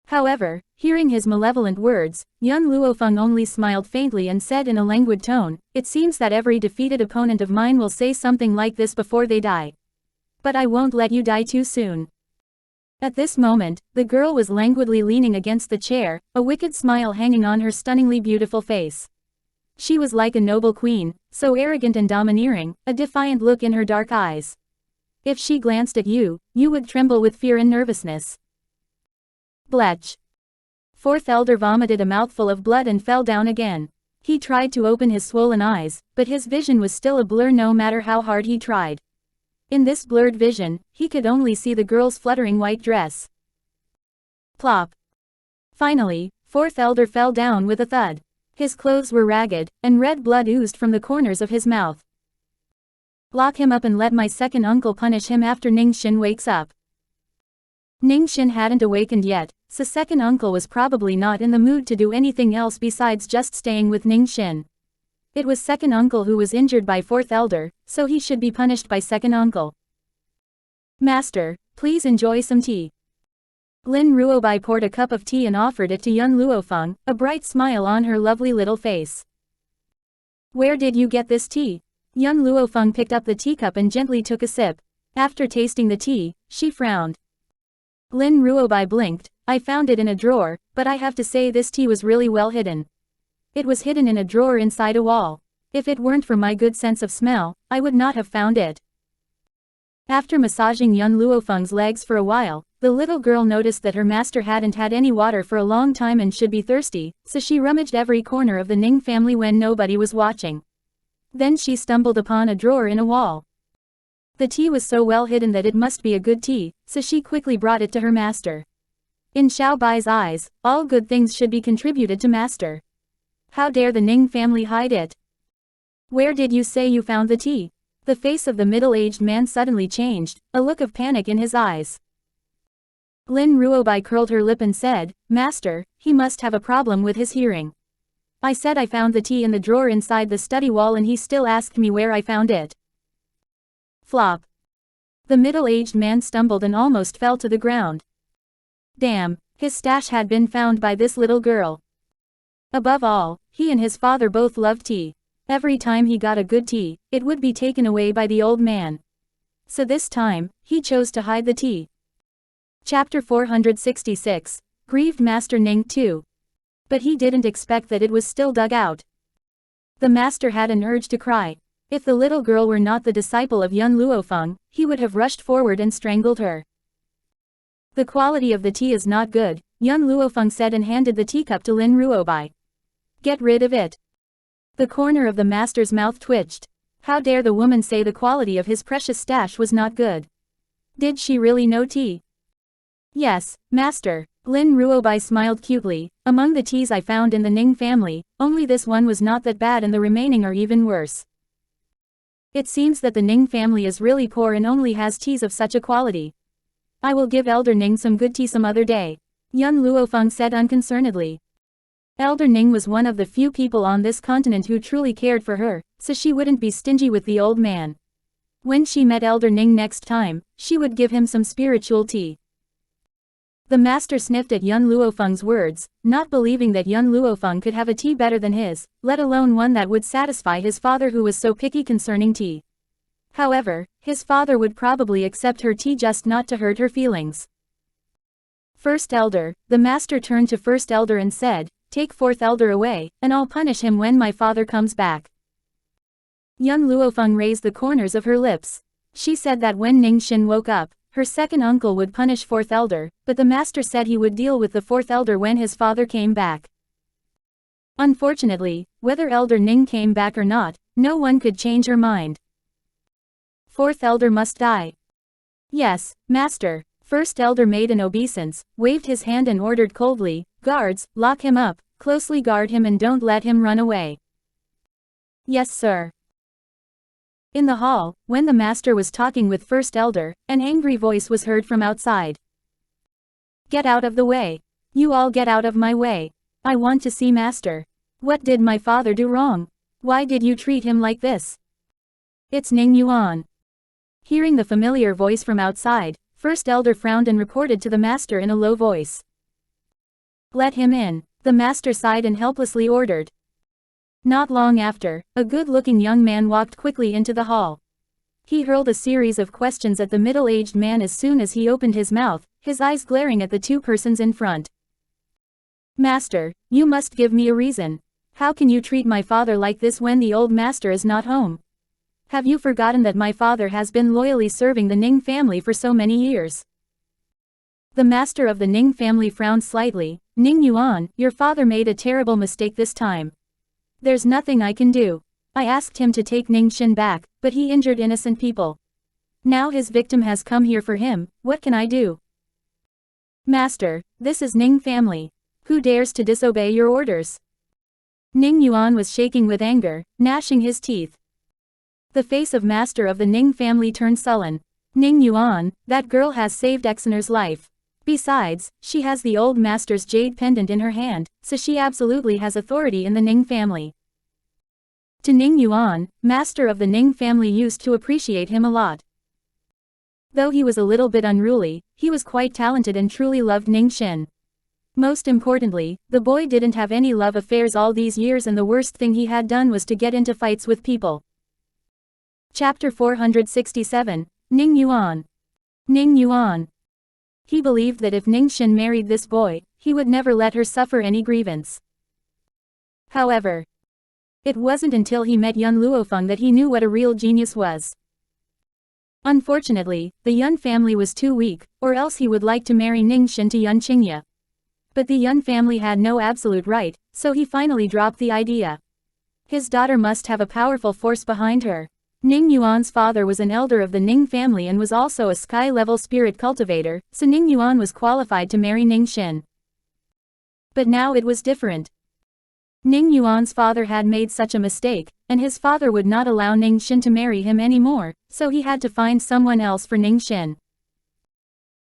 However, hearing his malevolent words, Yun Luo Feng only smiled faintly and said in a languid tone, it seems that every defeated opponent of mine will say something like this before they die. But I won't let you die too soon. At this moment, the girl was languidly leaning against the chair, a wicked smile hanging on her stunningly beautiful face. She was like a noble queen, so arrogant and domineering, a defiant look in her dark eyes. If she glanced at you, you would tremble with fear and nervousness. Bletch. Fourth elder vomited a mouthful of blood and fell down again. He tried to open his swollen eyes, but his vision was still a blur no matter how hard he tried. In this blurred vision, he could only see the girl's fluttering white dress. Plop. Finally, fourth elder fell down with a thud. His clothes were ragged, and red blood oozed from the corners of his mouth. Lock him up and let my second uncle punish him after Ningxin wakes up. Ningxin hadn't awakened yet, so second uncle was probably not in the mood to do anything else besides just staying with Ningxin. It was second uncle who was injured by fourth elder, so he should be punished by second uncle. Master, please enjoy some tea. Lin Ruobai poured a cup of tea and offered it to young Luo Feng, a bright smile on her lovely little face. Where did you get this tea? Young Luo Feng picked up the teacup and gently took a sip. After tasting the tea, she frowned. Lin Ruobai blinked. I found it in a drawer, but I have to say this tea was really well hidden. It was hidden in a drawer inside a wall. If it weren't for my good sense of smell, I would not have found it. After massaging young Luo Feng's legs for a while, the little girl noticed that her master hadn't had any water for a long time and should be thirsty, so she rummaged every corner of the Ning family when nobody was watching. Then she stumbled upon a drawer in a wall. The tea was so well hidden that it must be a good tea, so she quickly brought it to her master. In Xiao Bai's eyes, all good things should be contributed to master. How dare the Ning family hide it? Where did you say you found the tea? The face of the middle-aged man suddenly changed, a look of panic in his eyes. Lin Ruobai curled her lip and said, Master, he must have a problem with his hearing. I said I found the tea in the drawer inside the study wall and he still asked me where I found it. Flop. The middle-aged man stumbled and almost fell to the ground. Damn, his stash had been found by this little girl. Above all, he and his father both loved tea. Every time he got a good tea, it would be taken away by the old man. So this time, he chose to hide the tea. Chapter 466, Grieved Master Ning 2. But he didn't expect that it was still dug out. The master had an urge to cry. If the little girl were not the disciple of young Luo Feng, he would have rushed forward and strangled her. The quality of the tea is not good, young Luo Feng said and handed the teacup to Lin Ruobai. Get rid of it. The corner of the master's mouth twitched. How dare the woman say the quality of his precious stash was not good? Did she really know tea? Yes, master. Lin Ruobai smiled cutely. Among the teas I found in the Ning family, only this one was not that bad and the remaining are even worse. It seems that the Ning family is really poor and only has teas of such a quality. I will give Elder Ning some good tea some other day. Young Luo Feng said unconcernedly. Elder Ning was one of the few people on this continent who truly cared for her, so she wouldn't be stingy with the old man. When she met Elder Ning next time, she would give him some spiritual tea. The master sniffed at young Luo Feng's words, not believing that young Luo Feng could have a tea better than his, let alone one that would satisfy his father who was so picky concerning tea. However, his father would probably accept her tea just not to hurt her feelings. First Elder, the master turned to First Elder and said, Take fourth elder away, and I'll punish him when my father comes back. Young Luo Feng raised the corners of her lips. She said that when Ningxin woke up, her second uncle would punish fourth elder, but the master said he would deal with the fourth elder when his father came back. Unfortunately, whether Elder Ning came back or not, no one could change her mind. Fourth elder must die. Yes, master. First elder made an obeisance, waved his hand and ordered coldly, Guards, lock him up, closely guard him and don't let him run away. Yes sir. In the hall, when the master was talking with First Elder, an angry voice was heard from outside. Get out of the way. You all get out of my way. I want to see master. What did my father do wrong? Why did you treat him like this? It's Ning Yuan. Hearing the familiar voice from outside, First Elder frowned and reported to the master in a low voice. Let him in, the master sighed and helplessly ordered. Not long after, a good-looking young man walked quickly into the hall. He hurled a series of questions at the middle-aged man as soon as he opened his mouth, his eyes glaring at the two persons in front. Master, you must give me a reason. How can you treat my father like this when the old master is not home? Have you forgotten that my father has been loyally serving the Ning family for so many years? The master of the Ning family frowned slightly. Ning Yuan, your father made a terrible mistake this time. There's nothing I can do. I asked him to take Ningxin back, but he injured innocent people. Now his victim has come here for him, what can I do? Master, this is Ning family. Who dares to disobey your orders? Ning Yuan was shaking with anger, gnashing his teeth. The face of master of the Ning family turned sullen. Ning Yuan, that girl has saved Exoner's life. Besides, she has the old master's jade pendant in her hand, so she absolutely has authority in the Ning family. To Ning Yuan, master of the Ning family, used to appreciate him a lot. Though he was a little bit unruly, he was quite talented and truly loved Ning Xin. Most importantly, the boy didn't have any love affairs all these years, and the worst thing he had done was to get into fights with people. Chapter 467, Ning Yuan. Ning Yuan. He believed that if Ning Xin married this boy, he would never let her suffer any grievance. However, it wasn't until he met young Luo Feng that he knew what a real genius was. Unfortunately, the Yun family was too weak, or else he would like to marry Ning Xin to Yun Qingye. But the Yun family had no absolute right, so he finally dropped the idea. His daughter must have a powerful force behind her. Ning Yuan's father was an elder of the Ning family and was also a sky-level spirit cultivator, so Ning Yuan was qualified to marry Ning Xin. But now it was different. Ning Yuan's father had made such a mistake, and his father would not allow Ning Xin to marry him anymore, so he had to find someone else for Ning Xin.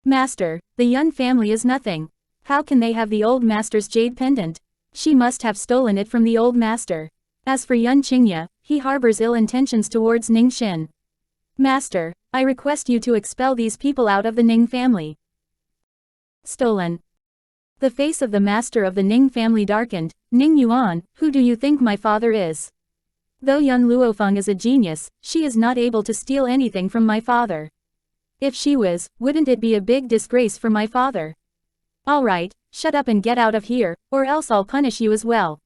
Master, the Yun family is nothing. How can they have the old master's jade pendant? She must have stolen it from the old master. As for Yun Qingye, he harbors ill intentions towards Ning Xin. Master, I request you to expel these people out of the Ning family. Stolen. The face of the master of the Ning family darkened. Ning Yuan, who do you think my father is? Though young Luo Feng is a genius, she is not able to steal anything from my father. If she was, wouldn't it be a big disgrace for my father? Alright, shut up and get out of here, or else I'll punish you as well.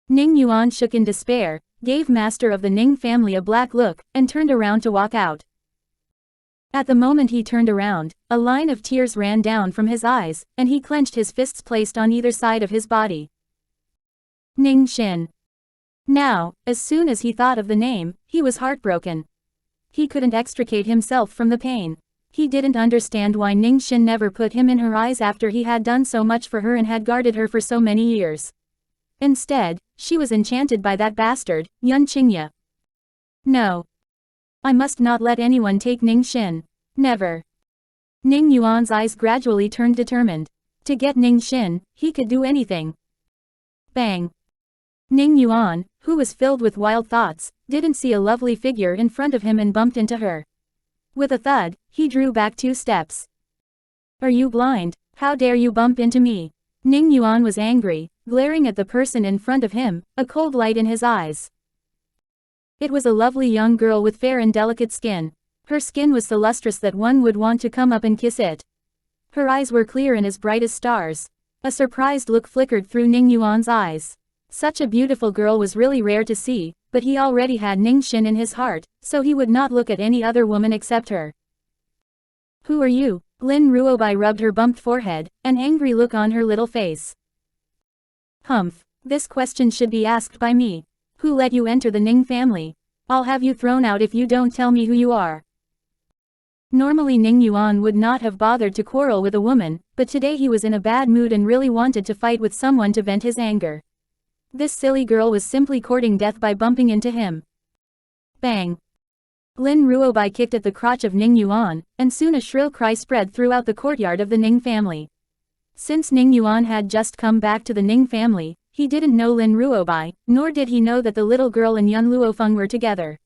Ning Yuan shook in despair, gave master of the Ning family a black look, and turned around to walk out. At the moment he turned around, a line of tears ran down from his eyes, and he clenched his fists placed on either side of his body. Ning Xin. Now, as soon as he thought of the name, he was heartbroken. He couldn't extricate himself from the pain. He didn't understand why Ning Xin never put him in her eyes after he had done so much for her and had guarded her for so many years. Instead, she was enchanted by that bastard, Yun Qingye. No. I must not let anyone take Ning Xin. Never. Ning Yuan's eyes gradually turned determined. To get Ning Xin, he could do anything. Bang. Ning Yuan, who was filled with wild thoughts, didn't see a lovely figure in front of him and bumped into her. With a thud, he drew back 2 steps. Are you blind? How dare you bump into me? Ning Yuan was angry, glaring at the person in front of him, a cold light in his eyes. It was a lovely young girl with fair and delicate skin. Her skin was so lustrous that one would want to come up and kiss it. Her eyes were clear and as bright as stars. A surprised look flickered through Ning Yuan's eyes. Such a beautiful girl was really rare to see, but he already had Ning Xin in his heart, so he would not look at any other woman except her. Who are you? Lin Ruobai rubbed her bumped forehead, an angry look on her little face. Humph. This question should be asked by me. Who let you enter the Ning family? I'll have you thrown out if you don't tell me who you are. Normally Ning Yuan would not have bothered to quarrel with a woman, but today he was in a bad mood and really wanted to fight with someone to vent his anger. This silly girl was simply courting death by bumping into him. Bang. Lin Ruobai kicked at the crotch of Ning Yuan, and soon a shrill cry spread throughout the courtyard of the Ning family. Since Ning Yuan had just come back to the Ning family, he didn't know Lin Ruobai, nor did he know that the little girl and young Luo Feng were together.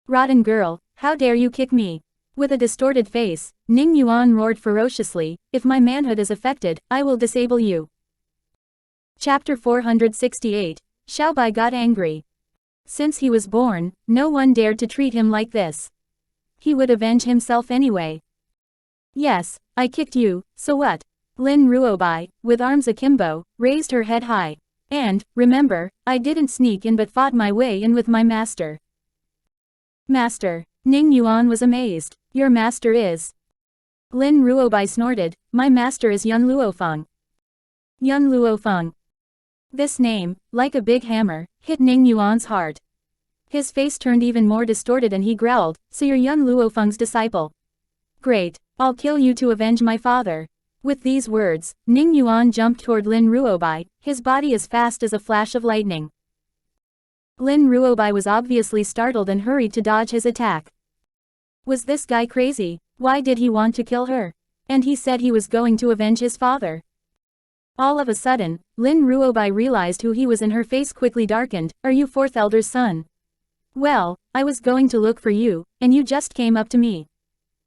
Rotten girl, how dare you kick me? With a distorted face, Ning Yuan roared ferociously, if my manhood is affected, I will disable you. Chapter 468, Xiao Bai got angry. Since he was born, no one dared to treat him like this. He would avenge himself anyway. Yes, I kicked you, so what? Lin Ruobai, with arms akimbo, raised her head high. And, remember, I didn't sneak in but fought my way in with my master. Master. Ning Yuan was amazed. Your master is. Lin Ruobai snorted, my master is young Luo Feng. Young Luo Feng. This name, like a big hammer, hit Ning Yuan's heart. His face turned even more distorted and he growled, so you're young Luo Feng's disciple. Great, I'll kill you to avenge my father. With these words, Ning Yuan jumped toward Lin Ruobai, his body as fast as a flash of lightning. Lin Ruobai was obviously startled and hurried to dodge his attack. Was this guy crazy? Why did he want to kill her? And he said he was going to avenge his father. All of a sudden, Lin Ruobai realized who he was and her face quickly darkened. Are you fourth elder's son? Well, I was going to look for you, and you just came up to me.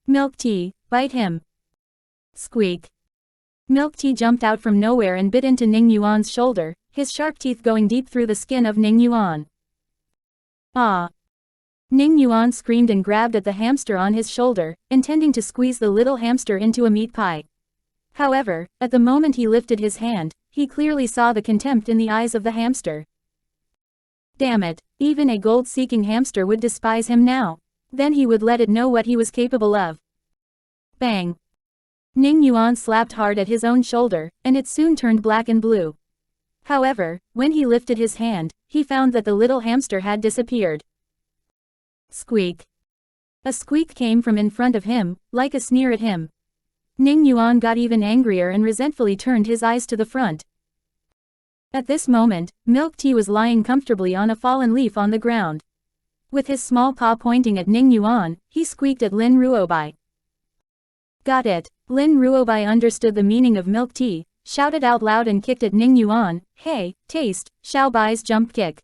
Milk tea, bite him. Squeak. Milk tea jumped out from nowhere and bit into Ning Yuan's shoulder, his sharp teeth going deep through the skin of Ning Yuan. Ah! Ning Yuan screamed and grabbed at the hamster on his shoulder, intending to squeeze the little hamster into a meat pie. However, at the moment he lifted his hand, he clearly saw the contempt in the eyes of the hamster. Damn it, even a gold-seeking hamster would despise him now. Then he would let it know what he was capable of. Bang! Ning Yuan slapped hard at his own shoulder, and it soon turned black and blue. However, when he lifted his hand, he found that the little hamster had disappeared. Squeak. A squeak came from in front of him, like a sneer at him. Ning Yuan got even angrier and resentfully turned his eyes to the front. At this moment, Milk Tea was lying comfortably on a fallen leaf on the ground. With his small paw pointing at Ning Yuan, he squeaked at Lin Ruobai. Got it. Lin Ruobai understood the meaning of milk tea, shouted out loud and kicked at Ning Yuan. Hey, taste, Xiao Bai's jump kick.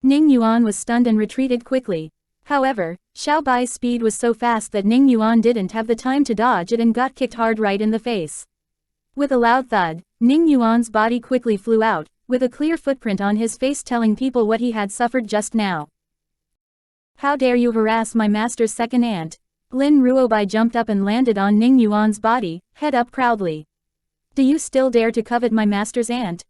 Ning Yuan was stunned and retreated quickly. However, Xiao Bai's speed was so fast that Ning Yuan didn't have the time to dodge it and got kicked hard right in the face. With a loud thud, Ning Yuan's body quickly flew out, with a clear footprint on his face telling people what he had suffered just now. How dare you harass my master's second aunt? Lin Ruobai jumped up and landed on Ning Yuan's body, head up proudly. Do you still dare to covet my master's aunt?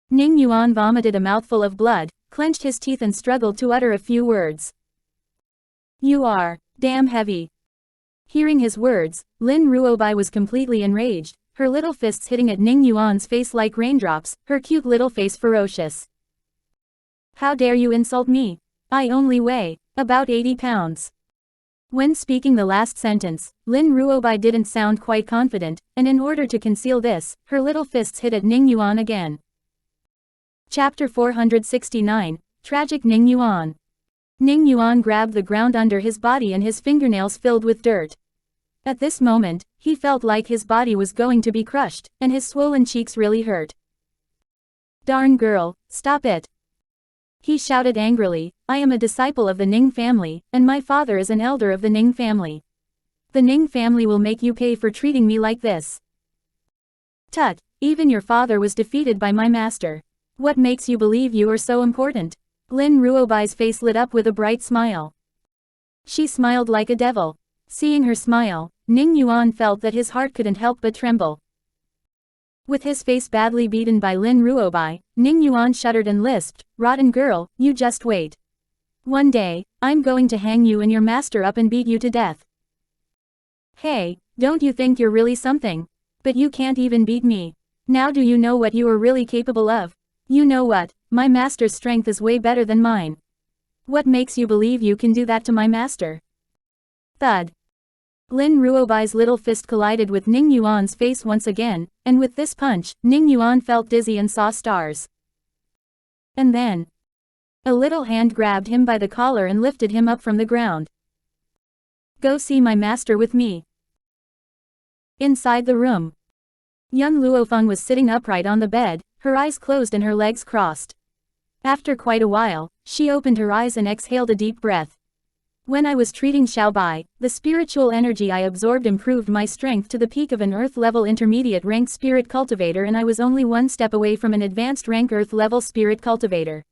Ning Yuan vomited a mouthful of blood, clenched his teeth and struggled to utter a few words. You are damn heavy. Hearing his words, Lin Ruobai was completely enraged, her little fists hitting at Ning Yuan's face like raindrops, her cute little face ferocious. How dare you insult me? I only weigh about 80 pounds. When speaking the last sentence, Lin Ruobai didn't sound quite confident, and in order to conceal this, her little fists hit at Ning Yuan again. Chapter 469, Tragic Ning Yuan. Ning Yuan grabbed the ground under his body and his fingernails filled with dirt. At this moment, he felt like his body was going to be crushed, and his swollen cheeks really hurt. Darn girl, stop it! He shouted angrily, I am a disciple of the Ning family, and my father is an elder of the Ning family. The Ning family will make you pay for treating me like this. Tut, even your father was defeated by my master. What makes you believe you are so important? Lin Ruobai's face lit up with a bright smile. She smiled like a devil. Seeing her smile, Ning Yuan felt that his heart couldn't help but tremble. With his face badly beaten by Lin Ruobai, Ning Yuan shuddered and lisped, Rotten girl, you just wait. One day, I'm going to hang you and your master up and beat you to death. Hey, don't you think you're really something? But you can't even beat me. Now do you know what you are really capable of? You know what, my master's strength is way better than mine. What makes you believe you can do that to my master? Thud. Lin Ruobai's little fist collided with Ning Yuan's face once again, and with this punch, Ning Yuan felt dizzy and saw stars. And then, a little hand grabbed him by the collar and lifted him up from the ground. Go see my master with me. Inside the room, young Luo Feng was sitting upright on the bed, her eyes closed and her legs crossed. After quite a while, she opened her eyes and exhaled a deep breath. When I was treating Xiao Bai, the spiritual energy I absorbed improved my strength to the peak of an Earth-level intermediate rank spirit cultivator, and I was only one step away from an advanced rank Earth-level spirit cultivator.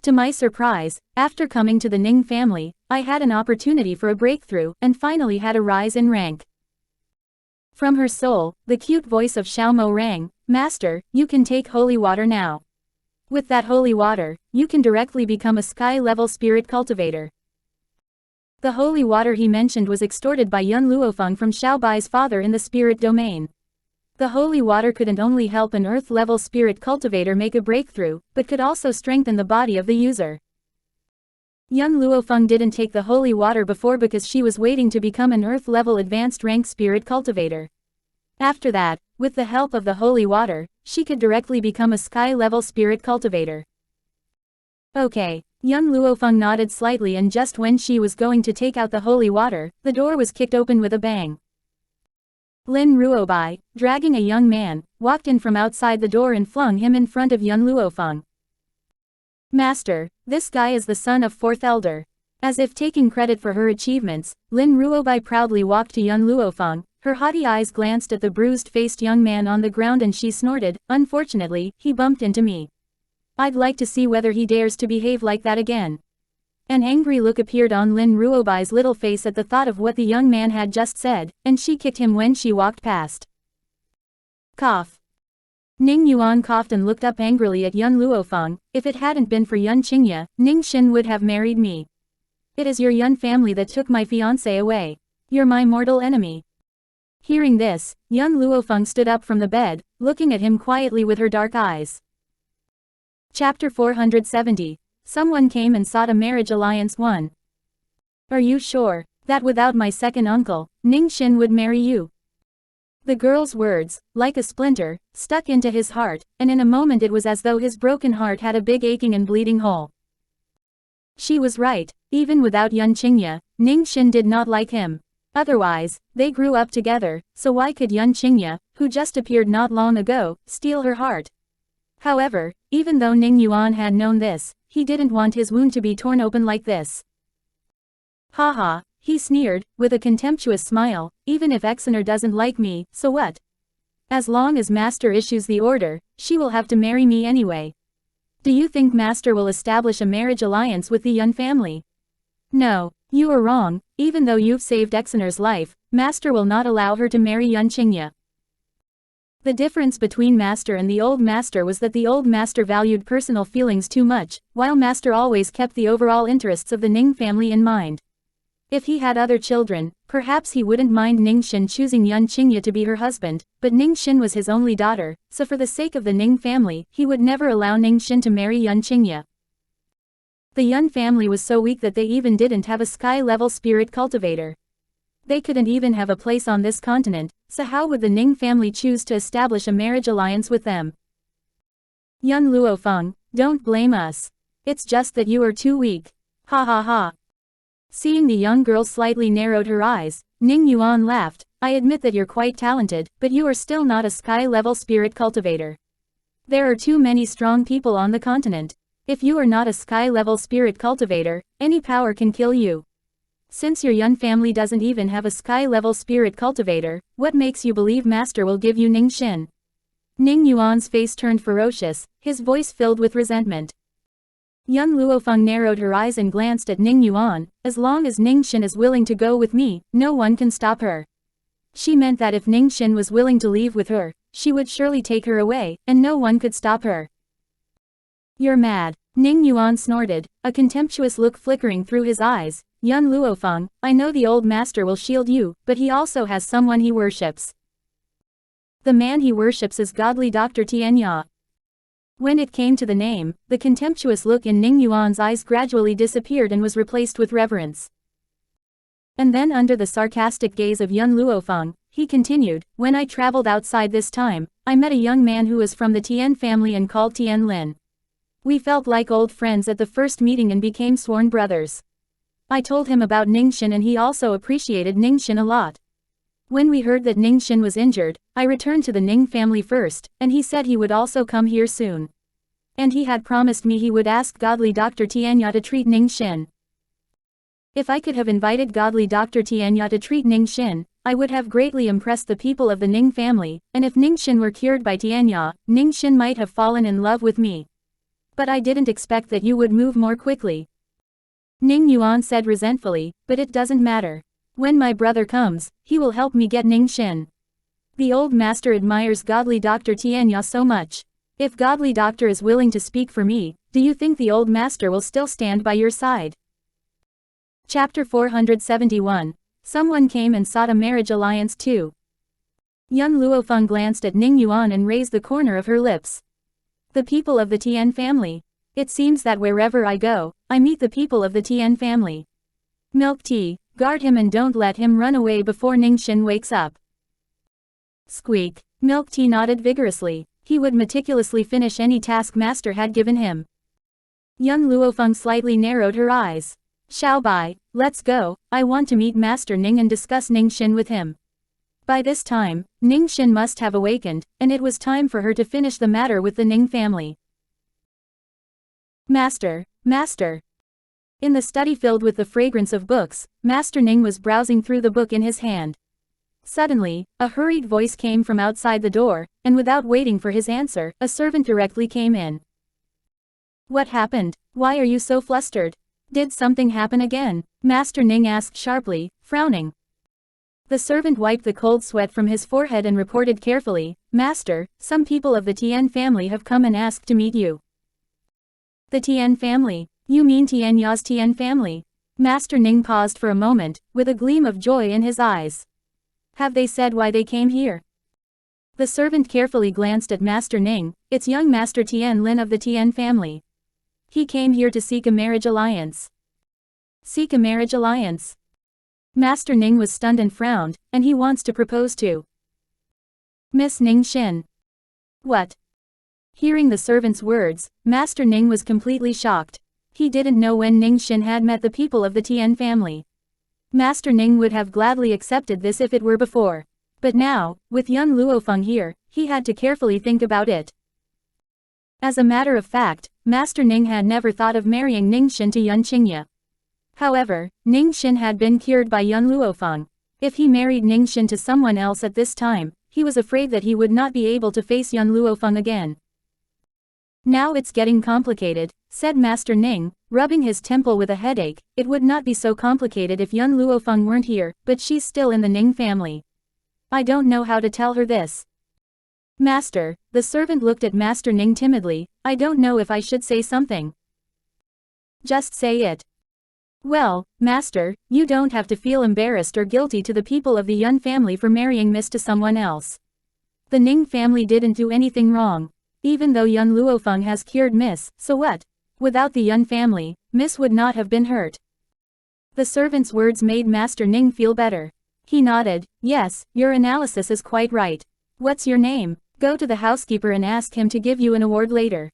To my surprise, after coming to the Ning family, I had an opportunity for a breakthrough, and finally had a rise in rank. From her soul, the cute voice of Xiao Mo rang, Master, you can take holy water now. With that holy water, you can directly become a sky-level spirit cultivator. The holy water he mentioned was extorted by Yun Luofeng from Xiao Bai's father in the spirit domain. The holy water couldn't only help an earth-level spirit cultivator make a breakthrough, but could also strengthen the body of the user. Yun Luofeng didn't take the holy water before because she was waiting to become an earth-level advanced rank spirit cultivator. After that, with the help of the holy water, she could directly become a sky-level spirit cultivator. Okay. Young Luo Feng nodded slightly, and just when she was going to take out the holy water, the door was kicked open with a bang. Lin Ruobai, dragging a young man, walked in from outside the door and flung him in front of Yun Luo Feng. Master, this guy is the son of fourth elder. As if taking credit for her achievements, Lin Ruobai proudly walked to Yun Luo Feng. Her haughty eyes glanced at the bruised-faced young man on the ground and she snorted, "Unfortunately, he bumped into me. I'd like to see whether he dares to behave like that again." An angry look appeared on Lin Ruobai's little face at the thought of what the young man had just said, and she kicked him when she walked past. Cough. Ning Yuan coughed and looked up angrily at Yun Luo Feng. "If it hadn't been for Yun Qingye, Ningxin would have married me. It is your Yun family that took my fiance away. You're my mortal enemy." Hearing this, Yun Luo Feng stood up from the bed, looking at him quietly with her dark eyes. Chapter 470. Someone came and sought a marriage alliance. 1. Are you sure that without my second uncle, Ningxin would marry you? The girl's words, like a splinter, stuck into his heart, and in a moment it was as though his broken heart had a big aching and bleeding hole. She was right. Even without Yun Qingye, Ningxin did not like him. Otherwise, they grew up together, so why could Yun Qingye, who just appeared not long ago, steal her heart? However, even though Ning Yuan had known this, he didn't want his wound to be torn open like this. Haha, he sneered, with a contemptuous smile, "Even if Exener doesn't like me, so what? As long as Master issues the order, she will have to marry me anyway. Do you think Master will establish a marriage alliance with the Yun family? No, you are wrong. Even though you've saved Exener's life, Master will not allow her to marry Yun Qingye." The difference between Master and the old Master was that the old Master valued personal feelings too much, while Master always kept the overall interests of the Ning family in mind. If he had other children, perhaps he wouldn't mind Ningxin choosing Yun Qingye to be her husband, but Ningxin was his only daughter, so for the sake of the Ning family, he would never allow Ningxin to marry Yun Qingye. The Yun family was so weak that they even didn't have a sky-level spirit cultivator. They couldn't even have a place on this continent, so how would the Ning family choose to establish a marriage alliance with them? Yun Luo Feng, don't blame us. It's just that you are too weak. Ha ha ha. Seeing the young girl slightly narrowed her eyes, Ning Yuan laughed. "I admit that you're quite talented, but you are still not a sky-level spirit cultivator. There are too many strong people on the continent. If you are not a sky-level spirit cultivator, any power can kill you. Since your Yun family doesn't even have a sky-level spirit cultivator, what makes you believe Master will give you Ningxin?" Ning Yuan's face turned ferocious, his voice filled with resentment. Yun Luofeng narrowed her eyes and glanced at Ning Yuan. "As long as Ningxin is willing to go with me, no one can stop her." She meant that if Ningxin was willing to leave with her, she would surely take her away, and no one could stop her. "You're mad," Ning Yuan snorted, a contemptuous look flickering through his eyes. "Yun Luofeng, I know the old master will shield you, but he also has someone he worships. The man he worships is godly Dr. Tianya." When it came to the name, the contemptuous look in Ning Yuan's eyes gradually disappeared and was replaced with reverence. And then under the sarcastic gaze of Yun Luofeng, he continued, "When I traveled outside this time, I met a young man who was from the Tian family and called Tian Lin. We felt like old friends at the first meeting and became sworn brothers. I told him about Ningxin and he also appreciated Ningxin a lot. When we heard that Ningxin was injured, I returned to the Ning family first, and he said he would also come here soon. And he had promised me he would ask godly Dr. Tianya to treat Ningxin. If I could have invited godly Dr. Tianya to treat Ningxin, I would have greatly impressed the people of the Ning family, and if Ningxin were cured by Tianya, Ningxin might have fallen in love with me. But I didn't expect that you would move more quickly." Ning Yuan said resentfully, "But it doesn't matter. When my brother comes, he will help me get Ningxin. The old master admires godly Dr. Tianya so much. If godly doctor is willing to speak for me, do you think the old master will still stand by your side?" Chapter 471. Someone came and sought a marriage alliance too. Yun Luofeng glanced at Ning Yuan and raised the corner of her lips. "The people of the Tian family. It seems that wherever I go, I meet the people of the Tian family. Milk tea, guard him and don't let him run away before Ningxin wakes up." Squeak. Milk tea nodded vigorously. He would meticulously finish any task master had given him. Yun Luofeng slightly narrowed her eyes. "Xiao Bai, let's go, I want to meet Master Ning and discuss Ningxin with him." By this time, Ning Xin must have awakened, and it was time for her to finish the matter with the Ning family. Master, Master. In the study filled with the fragrance of books, Master Ning was browsing through the book in his hand. Suddenly, a hurried voice came from outside the door, and without waiting for his answer, a servant directly came in. What happened? Why are you so flustered? Did something happen again? Master Ning asked sharply, frowning. The servant wiped the cold sweat from his forehead and reported carefully, Master, some people of the Tian family have come and asked to meet you. The Tian family? You mean Tian Ya's Tian family? Master Ning paused for a moment, with a gleam of joy in his eyes. Have they said why they came here? The servant carefully glanced at Master Ning. It's young Master Tian Lin of the Tian family. He came here to seek a marriage alliance. Seek a marriage alliance? Master Ning was stunned and frowned, and he wants to propose to Miss Ning Xin. What? Hearing the servant's words, Master Ning was completely shocked. He didn't know when Ning Xin had met the people of the Tian family. Master Ning would have gladly accepted this if it were before. But now, with young Luo Feng here, he had to carefully think about it. As a matter of fact, Master Ning had never thought of marrying Ning Xin to Yun Qingye. However, Ning Xin had been cured by Yun Luo Feng. If he married Ning Xin to someone else at this time, he was afraid that he would not be able to face Yun Luo Feng again. Now it's getting complicated, said Master Ning, rubbing his temple with a headache. It would not be so complicated if Yun Luo Feng weren't here, but she's still in the Ning family. I don't know how to tell her this. Master, the servant looked at Master Ning timidly, I don't know if I should say something. Just say it. Well, Master, you don't have to feel embarrassed or guilty to the people of the Yun family for marrying Miss to someone else. The Ning family didn't do anything wrong. Even though Yun Luo Feng has cured Miss, so what? Without the Yun family, Miss would not have been hurt. The servant's words made Master Ning feel better. He nodded, yes, your analysis is quite right. What's your name? Go to the housekeeper and ask him to give you an award later.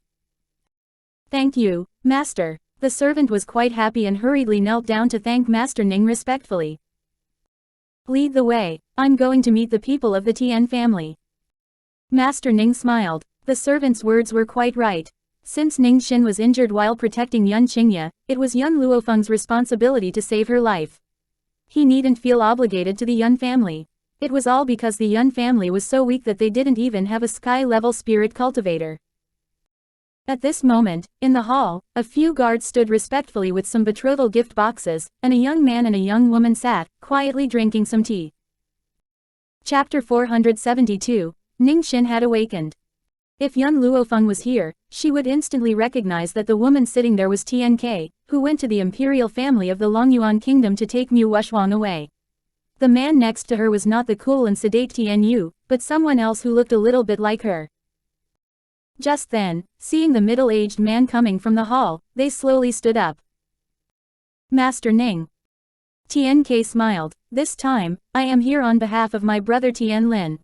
Thank you, Master. The servant was quite happy and hurriedly knelt down to thank Master Ning respectfully. Lead the way, I'm going to meet the people of the Tian family. Master Ning smiled. The servant's words were quite right. Since Ning Xin was injured while protecting Yun Qingye, it was Yun Luo Feng's responsibility to save her life. He needn't feel obligated to the Yun family. It was all because the Yun family was so weak that they didn't even have a sky-level spirit cultivator. At this moment, in the hall, a few guards stood respectfully with some betrothal gift boxes, and a young man and a young woman sat, quietly drinking some tea. Chapter 472, Ning Xin had awakened. If Yun Luo Feng was here, she would instantly recognize that the woman sitting there was Tian Ke, who went to the imperial family of the Longyuan kingdom to take Mu Wushuang away. The man next to her was not the cool and sedate Tian Yu, but someone else who looked a little bit like her. Just then, seeing the middle-aged man coming from the hall, they slowly stood up. Master Ning. Tian Ke smiled. This time, I am here on behalf of my brother Tian Lin.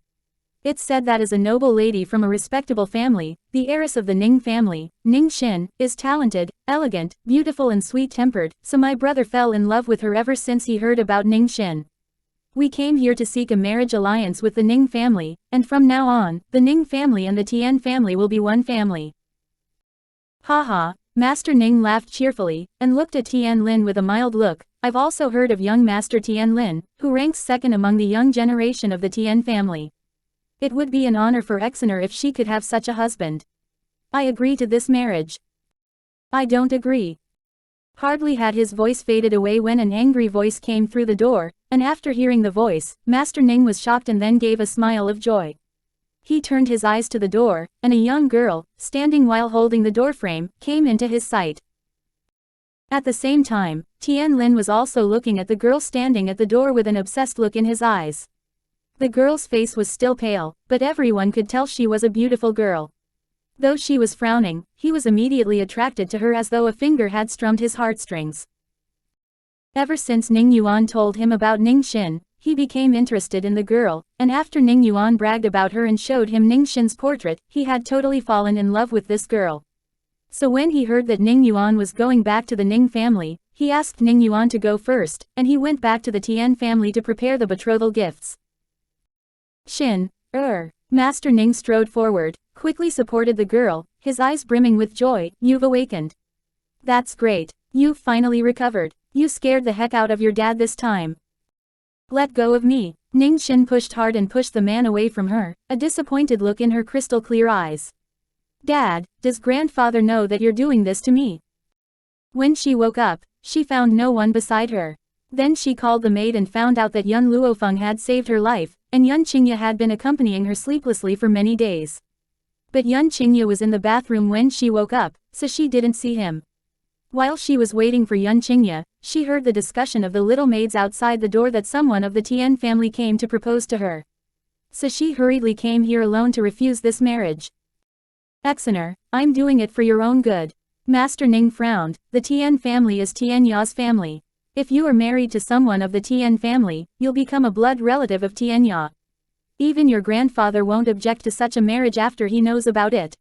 It's said that as a noble lady from a respectable family, the heiress of the Ning family, Ning Xin, is talented, elegant, beautiful and sweet-tempered, so my brother fell in love with her ever since he heard about Ning Xin. We came here to seek a marriage alliance with the Ning family, and from now on, the Ning family and the Tian family will be one family. Haha, Master Ning laughed cheerfully, and looked at Tian Lin with a mild look. I've also heard of young Master Tian Lin, who ranks second among the young generation of the Tian family. It would be an honor for Exeter if she could have such a husband. I agree to this marriage. I don't agree. Hardly had his voice faded away when an angry voice came through the door, and after hearing the voice, Master Ning was shocked and then gave a smile of joy. He turned his eyes to the door, and a young girl, standing while holding the doorframe, came into his sight. At the same time, Tian Lin was also looking at the girl standing at the door with an obsessed look in his eyes. The girl's face was still pale, but everyone could tell she was a beautiful girl. Though she was frowning, he was immediately attracted to her as though a finger had strummed his heartstrings. Ever since Ning Yuan told him about Ning Xin, he became interested in the girl, and after Ning Yuan bragged about her and showed him Ning Xin's portrait, he had totally fallen in love with this girl. So when he heard that Ning Yuan was going back to the Ning family, he asked Ning Yuan to go first, and he went back to the Tian family to prepare the betrothal gifts. Shin, Master Ning strode forward, quickly supported the girl, his eyes brimming with joy. You've awakened. That's great. You've finally recovered. You scared the heck out of your dad this time. Let go of me. Ning Xin pushed hard and pushed the man away from her, a disappointed look in her crystal clear eyes. Dad, does grandfather know that you're doing this to me? When she woke up, she found no one beside her. Then she called the maid and found out that young Luo Feng had saved her life, and Yun Qingye had been accompanying her sleeplessly for many days. But Yun Qingye was in the bathroom when she woke up, so she didn't see him. While she was waiting for Yun Qingye, she heard the discussion of the little maids outside the door that someone of the Tian family came to propose to her. So she hurriedly came here alone to refuse this marriage. Exoner, I'm doing it for your own good. Master Ning frowned. The Tian family is Tian Ya's family. If you are married to someone of the Tian family, you'll become a blood relative of Tian Ya. Even your grandfather won't object to such a marriage after he knows about it.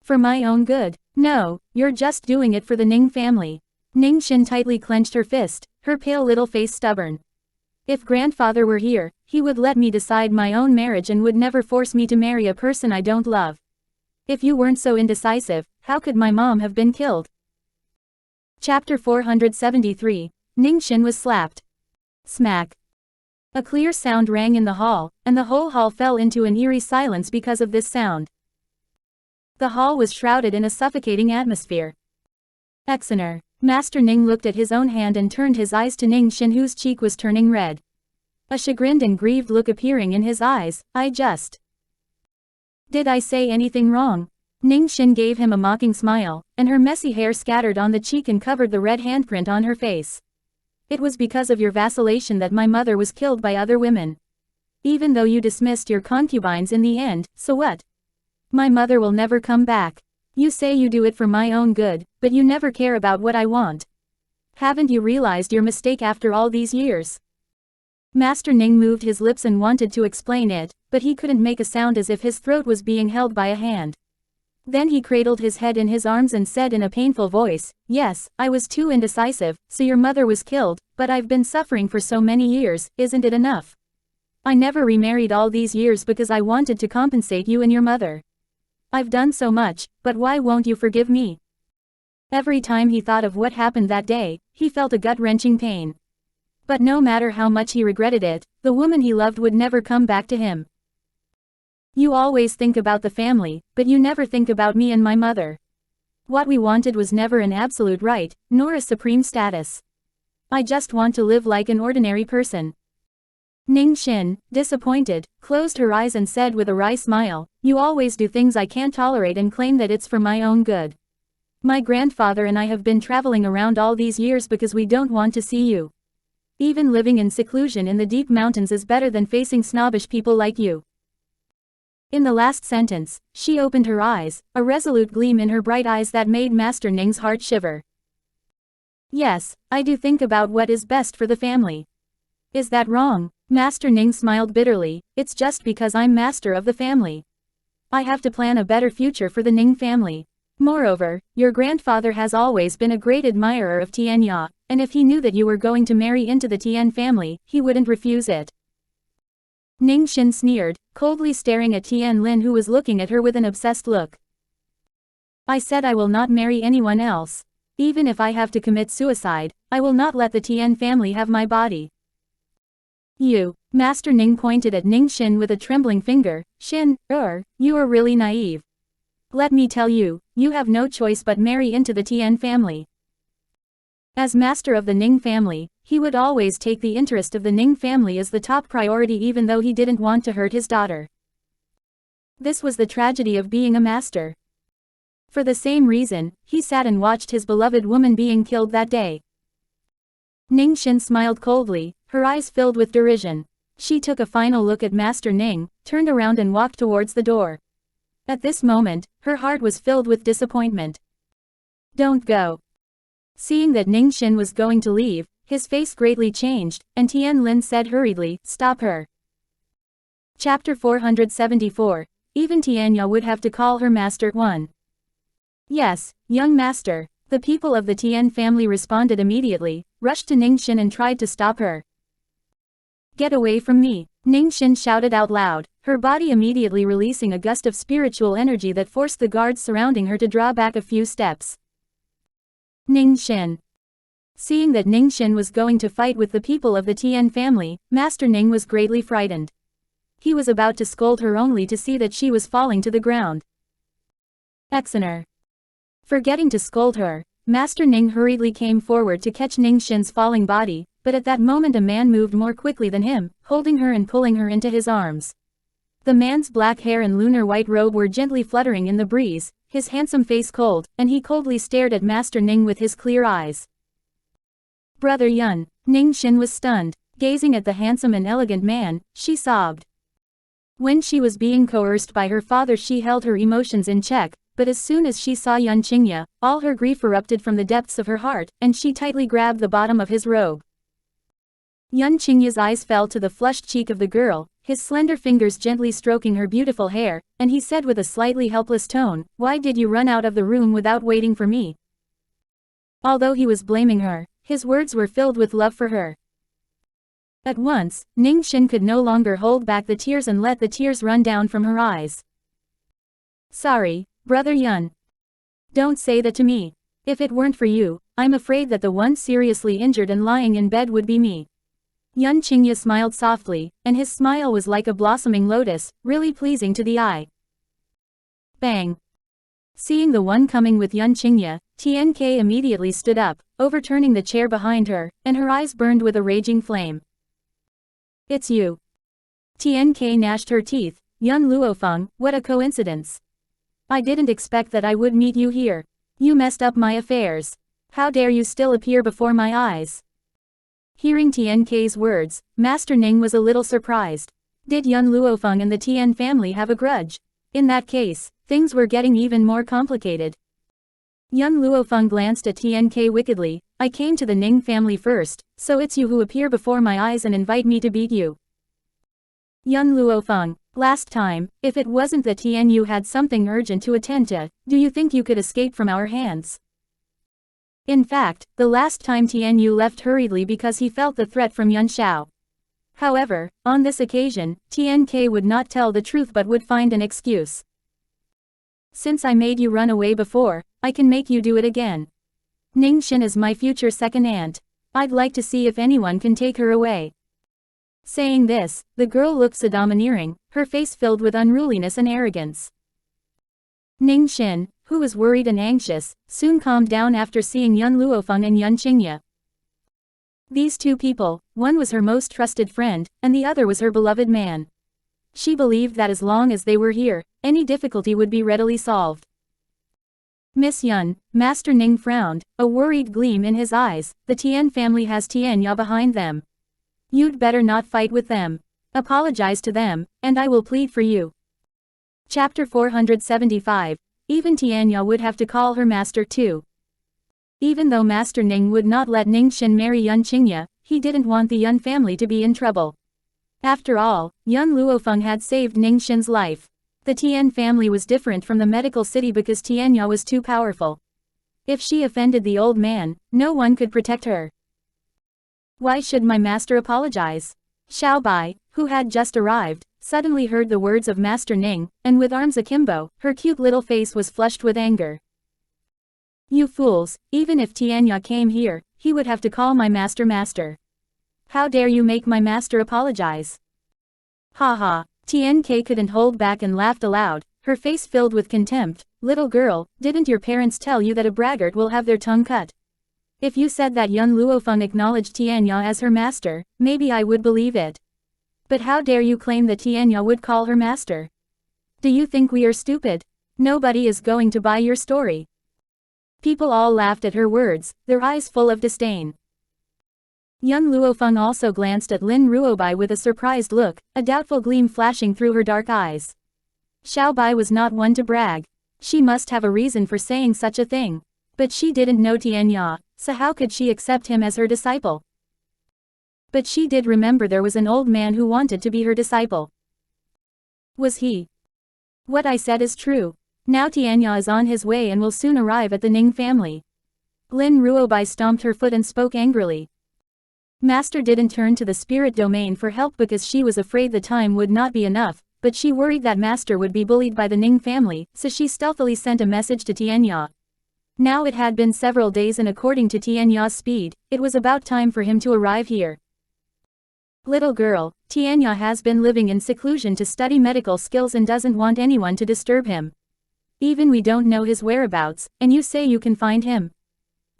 For my own good. No, you're just doing it for the Ning family. Ning Xin tightly clenched her fist, her pale little face stubborn. If grandfather were here, he would let me decide my own marriage and would never force me to marry a person I don't love. If you weren't so indecisive, how could my mom have been killed? Chapter 473, Ning Xin was slapped. Smack. A clear sound rang in the hall, and the whole hall fell into an eerie silence because of this sound. The hall was shrouded in a suffocating atmosphere. Exoner. Master Ning looked at his own hand and turned his eyes to Ning Xin, whose cheek was turning red. A chagrined and grieved look appearing in his eyes. Did I say anything wrong? Ning Xin gave him a mocking smile, and her messy hair scattered on the cheek and covered the red handprint on her face. It was because of your vacillation that my mother was killed by other women. Even though you dismissed your concubines in the end, so what? My mother will never come back. You say you do it for my own good, but you never care about what I want. Haven't you realized your mistake after all these years? Master Ning moved his lips and wanted to explain it, but he couldn't make a sound, as if his throat was being held by a hand. Then he cradled his head in his arms and said in a painful voice, yes, I was too indecisive, so your mother was killed, but I've been suffering for so many years, isn't it enough? I never remarried all these years because I wanted to compensate you and your mother. I've done so much, but why won't you forgive me? Every time he thought of what happened that day, he felt a gut-wrenching pain. But no matter how much he regretted it, the woman he loved would never come back to him. You always think about the family, but you never think about me and my mother. What we wanted was never an absolute right, nor a supreme status. I just want to live like an ordinary person. Ning Xin, disappointed, closed her eyes and said with a wry smile, you always do things I can't tolerate and claim that it's for my own good. My grandfather and I have been traveling around all these years because we don't want to see you. Even living in seclusion in the deep mountains is better than facing snobbish people like you. In the last sentence, she opened her eyes, a resolute gleam in her bright eyes that made Master Ning's heart shiver. Yes, I do think about what is best for the family. Is that wrong? Master Ning smiled bitterly. It's just because I'm master of the family. I have to plan a better future for the Ning family. Moreover, your grandfather has always been a great admirer of Tian Ya, and if he knew that you were going to marry into the Tian family, he wouldn't refuse it. Ning Xin sneered, coldly staring at Tian Lin, who was looking at her with an obsessed look. I said I will not marry anyone else. Even if I have to commit suicide, I will not let the Tian family have my body. You. Master Ning pointed at Ning Xin with a trembling finger. Xin, you are really naive. Let me tell you, you have no choice but marry into the Tian family. As master of the Ning family, he would always take the interest of the Ning family as the top priority, even though he didn't want to hurt his daughter. This was the tragedy of being a master. For the same reason, he sat and watched his beloved woman being killed that day. Ning Xin smiled coldly, her eyes filled with derision. She took a final look at Master Ning, turned around and walked towards the door. At this moment, her heart was filled with disappointment. Don't go. Seeing that Ning Xin was going to leave, his face greatly changed, and Tian Lin said hurriedly, stop her. Chapter 474, even Tian Ya would have to call her master. 1. Yes, young master. The people of the Tian family responded immediately, rushed to Ning Xin and tried to stop her. Get away from me. Ningxin shouted out loud, her body immediately releasing a gust of spiritual energy that forced the guards surrounding her to draw back a few steps. Ningxin. Seeing that Ningxin was going to fight with the people of the Tian family, Master Ning was greatly frightened. He was about to scold her only to see that she was falling to the ground. Exener. Forgetting to scold her, Master Ning hurriedly came forward to catch Ningxin's falling body, but at that moment a man moved more quickly than him, holding her and pulling her into his arms. The man's black hair and lunar white robe were gently fluttering in the breeze, his handsome face cold, and he coldly stared at Master Ning with his clear eyes. Brother Yun. Ningxin was stunned. Gazing at the handsome and elegant man, she sobbed. When she was being coerced by her father, she held her emotions in check, but as soon as she saw Yun Qingye, all her grief erupted from the depths of her heart, and she tightly grabbed the bottom of his robe. Yun Qingye's eyes fell to the flushed cheek of the girl, his slender fingers gently stroking her beautiful hair, and he said with a slightly helpless tone, "Why did you run out of the room without waiting for me?" Although he was blaming her, his words were filled with love for her. At once, Ningxin could no longer hold back the tears and let the tears run down from her eyes. "Sorry, Brother Yun. Don't say that to me. If it weren't for you, I'm afraid that the one seriously injured and lying in bed would be me." Yun Qingye smiled softly, and his smile was like a blossoming lotus, really pleasing to the eye. Bang! Seeing the one coming with Yun Qingye, TNK immediately stood up, overturning the chair behind her, and her eyes burned with a raging flame. "It's you." TNK gnashed her teeth. "Yun Luo Feng, what a coincidence. I didn't expect that I would meet you here. You messed up my affairs. How dare you still appear before my eyes?" Hearing TNK's words, Master Ning was a little surprised. Did Yun Luo Feng and the Tian family have a grudge? In that case, things were getting even more complicated. Yun Luo Feng glanced at TNK wickedly. "I came to the Ning family first, so it's you who appear before my eyes and invite me to beat you." Yun Luo Feng, last time, if it wasn't that TNU had something urgent to attend to, do you think you could escape from our hands? In fact, the last time TNU left hurriedly because he felt the threat from Yun Xiao. However, on this occasion, TNK would not tell the truth but would find an excuse. "Since I made you run away before, I can make you do it again. Ningxin is my future second aunt. I'd like to see if anyone can take her away." Saying this, the girl looked so domineering, her face filled with unruliness and arrogance. Ningxin, who was worried and anxious, soon calmed down after seeing Yun Luofeng and Yun Qingye. These two people, one was her most trusted friend, and the other was her beloved man. She believed that as long as they were here, any difficulty would be readily solved. "Miss Yun," Master Ning frowned, a worried gleam in his eyes, "the Tian family has Tianya behind them. You'd better not fight with them. Apologize to them, and I will plead for you." Chapter 475. Even Tianya would have to call her master too. Even though Master Ning would not let Ningxin marry Yun Qingye, he didn't want the Yun family to be in trouble. After all, Yun Luofeng had saved Ningxin's life. The Tian family was different from the medical city because Tianya was too powerful. If she offended the old man, no one could protect her. "Why should my master apologize?" Xiao Bai, who had just arrived, suddenly heard the words of Master Ning, and with arms akimbo, her cute little face was flushed with anger. "You fools, even if Tianya came here, he would have to call my master master. How dare you make my master apologize?" Ha ha. TNK couldn't hold back and laughed aloud, her face filled with contempt. "Little girl, didn't your parents tell you that a braggart will have their tongue cut? If you said that Yun Luofeng acknowledged Tianya as her master, maybe I would believe it. But how dare you claim that Tianya would call her master? Do you think we are stupid? Nobody is going to buy your story." People all laughed at her words, their eyes full of disdain. Yun Luofeng also glanced at Lin Ruobai with a surprised look, a doubtful gleam flashing through her dark eyes. Xiao Bai was not one to brag. She must have a reason for saying such a thing. But she didn't know Tianya, so how could she accept him as her disciple? But she did remember there was an old man who wanted to be her disciple. Was he? What I said is true. Now Tianya is on his way and will soon arrive at the Ning family. Lin Ruobai stomped her foot and spoke angrily. Master didn't turn to the spirit domain for help because she was afraid the time would not be enough, but she worried that Master would be bullied by the Ning family, so she stealthily sent a message to Tianya. Now it had been several days and according to Tianya's speed, it was about time for him to arrive here. Little girl, Tianya has been living in seclusion to study medical skills and doesn't want anyone to disturb him. Even we don't know his whereabouts, and you say you can find him.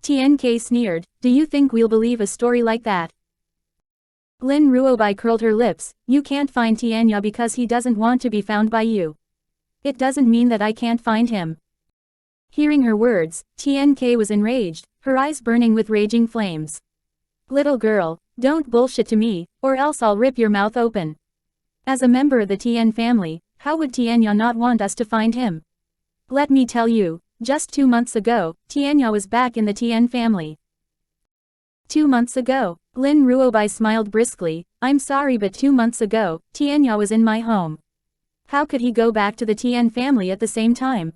TNK sneered, do you think we'll believe a story like that? Lin Ruobai curled her lips, you can't find Tianya because he doesn't want to be found by you. It doesn't mean that I can't find him. Hearing her words, TNK was enraged, her eyes burning with raging flames. Little girl, don't bullshit to me, or else I'll rip your mouth open. As a member of the Tien family, how would Tianya not want us to find him? Let me tell you, just 2 months ago, Tianya was back in the Tien family. 2 months ago, Lin Ruobai smiled briskly, I'm sorry but 2 months ago, Tianya was in my home. How could he go back to the Tien family at the same time?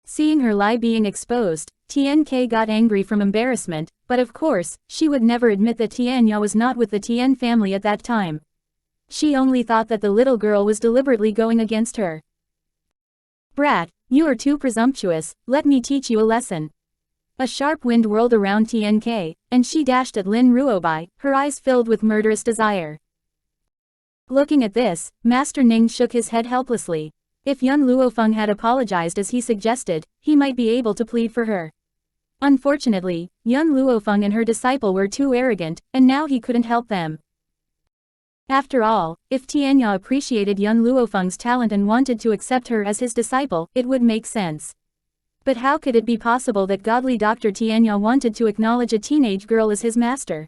Seeing her lie being exposed, TNK got angry from embarrassment, but of course, she would never admit that Tianya was not with the Tien family at that time. She only thought that the little girl was deliberately going against her. Brat, you are too presumptuous, let me teach you a lesson. A sharp wind whirled around TNK, and she dashed at Lin Ruobai, her eyes filled with murderous desire. Looking at this, Master Ning shook his head helplessly. If Yun Luo Feng had apologized as he suggested, he might be able to plead for her. Unfortunately, Yun Luo Feng and her disciple were too arrogant, and now he couldn't help them. After all, if Tianya appreciated Yun Luo Feng's talent and wanted to accept her as his disciple, it would make sense. But how could it be possible that godly Dr. Tianya wanted to acknowledge a teenage girl as his master?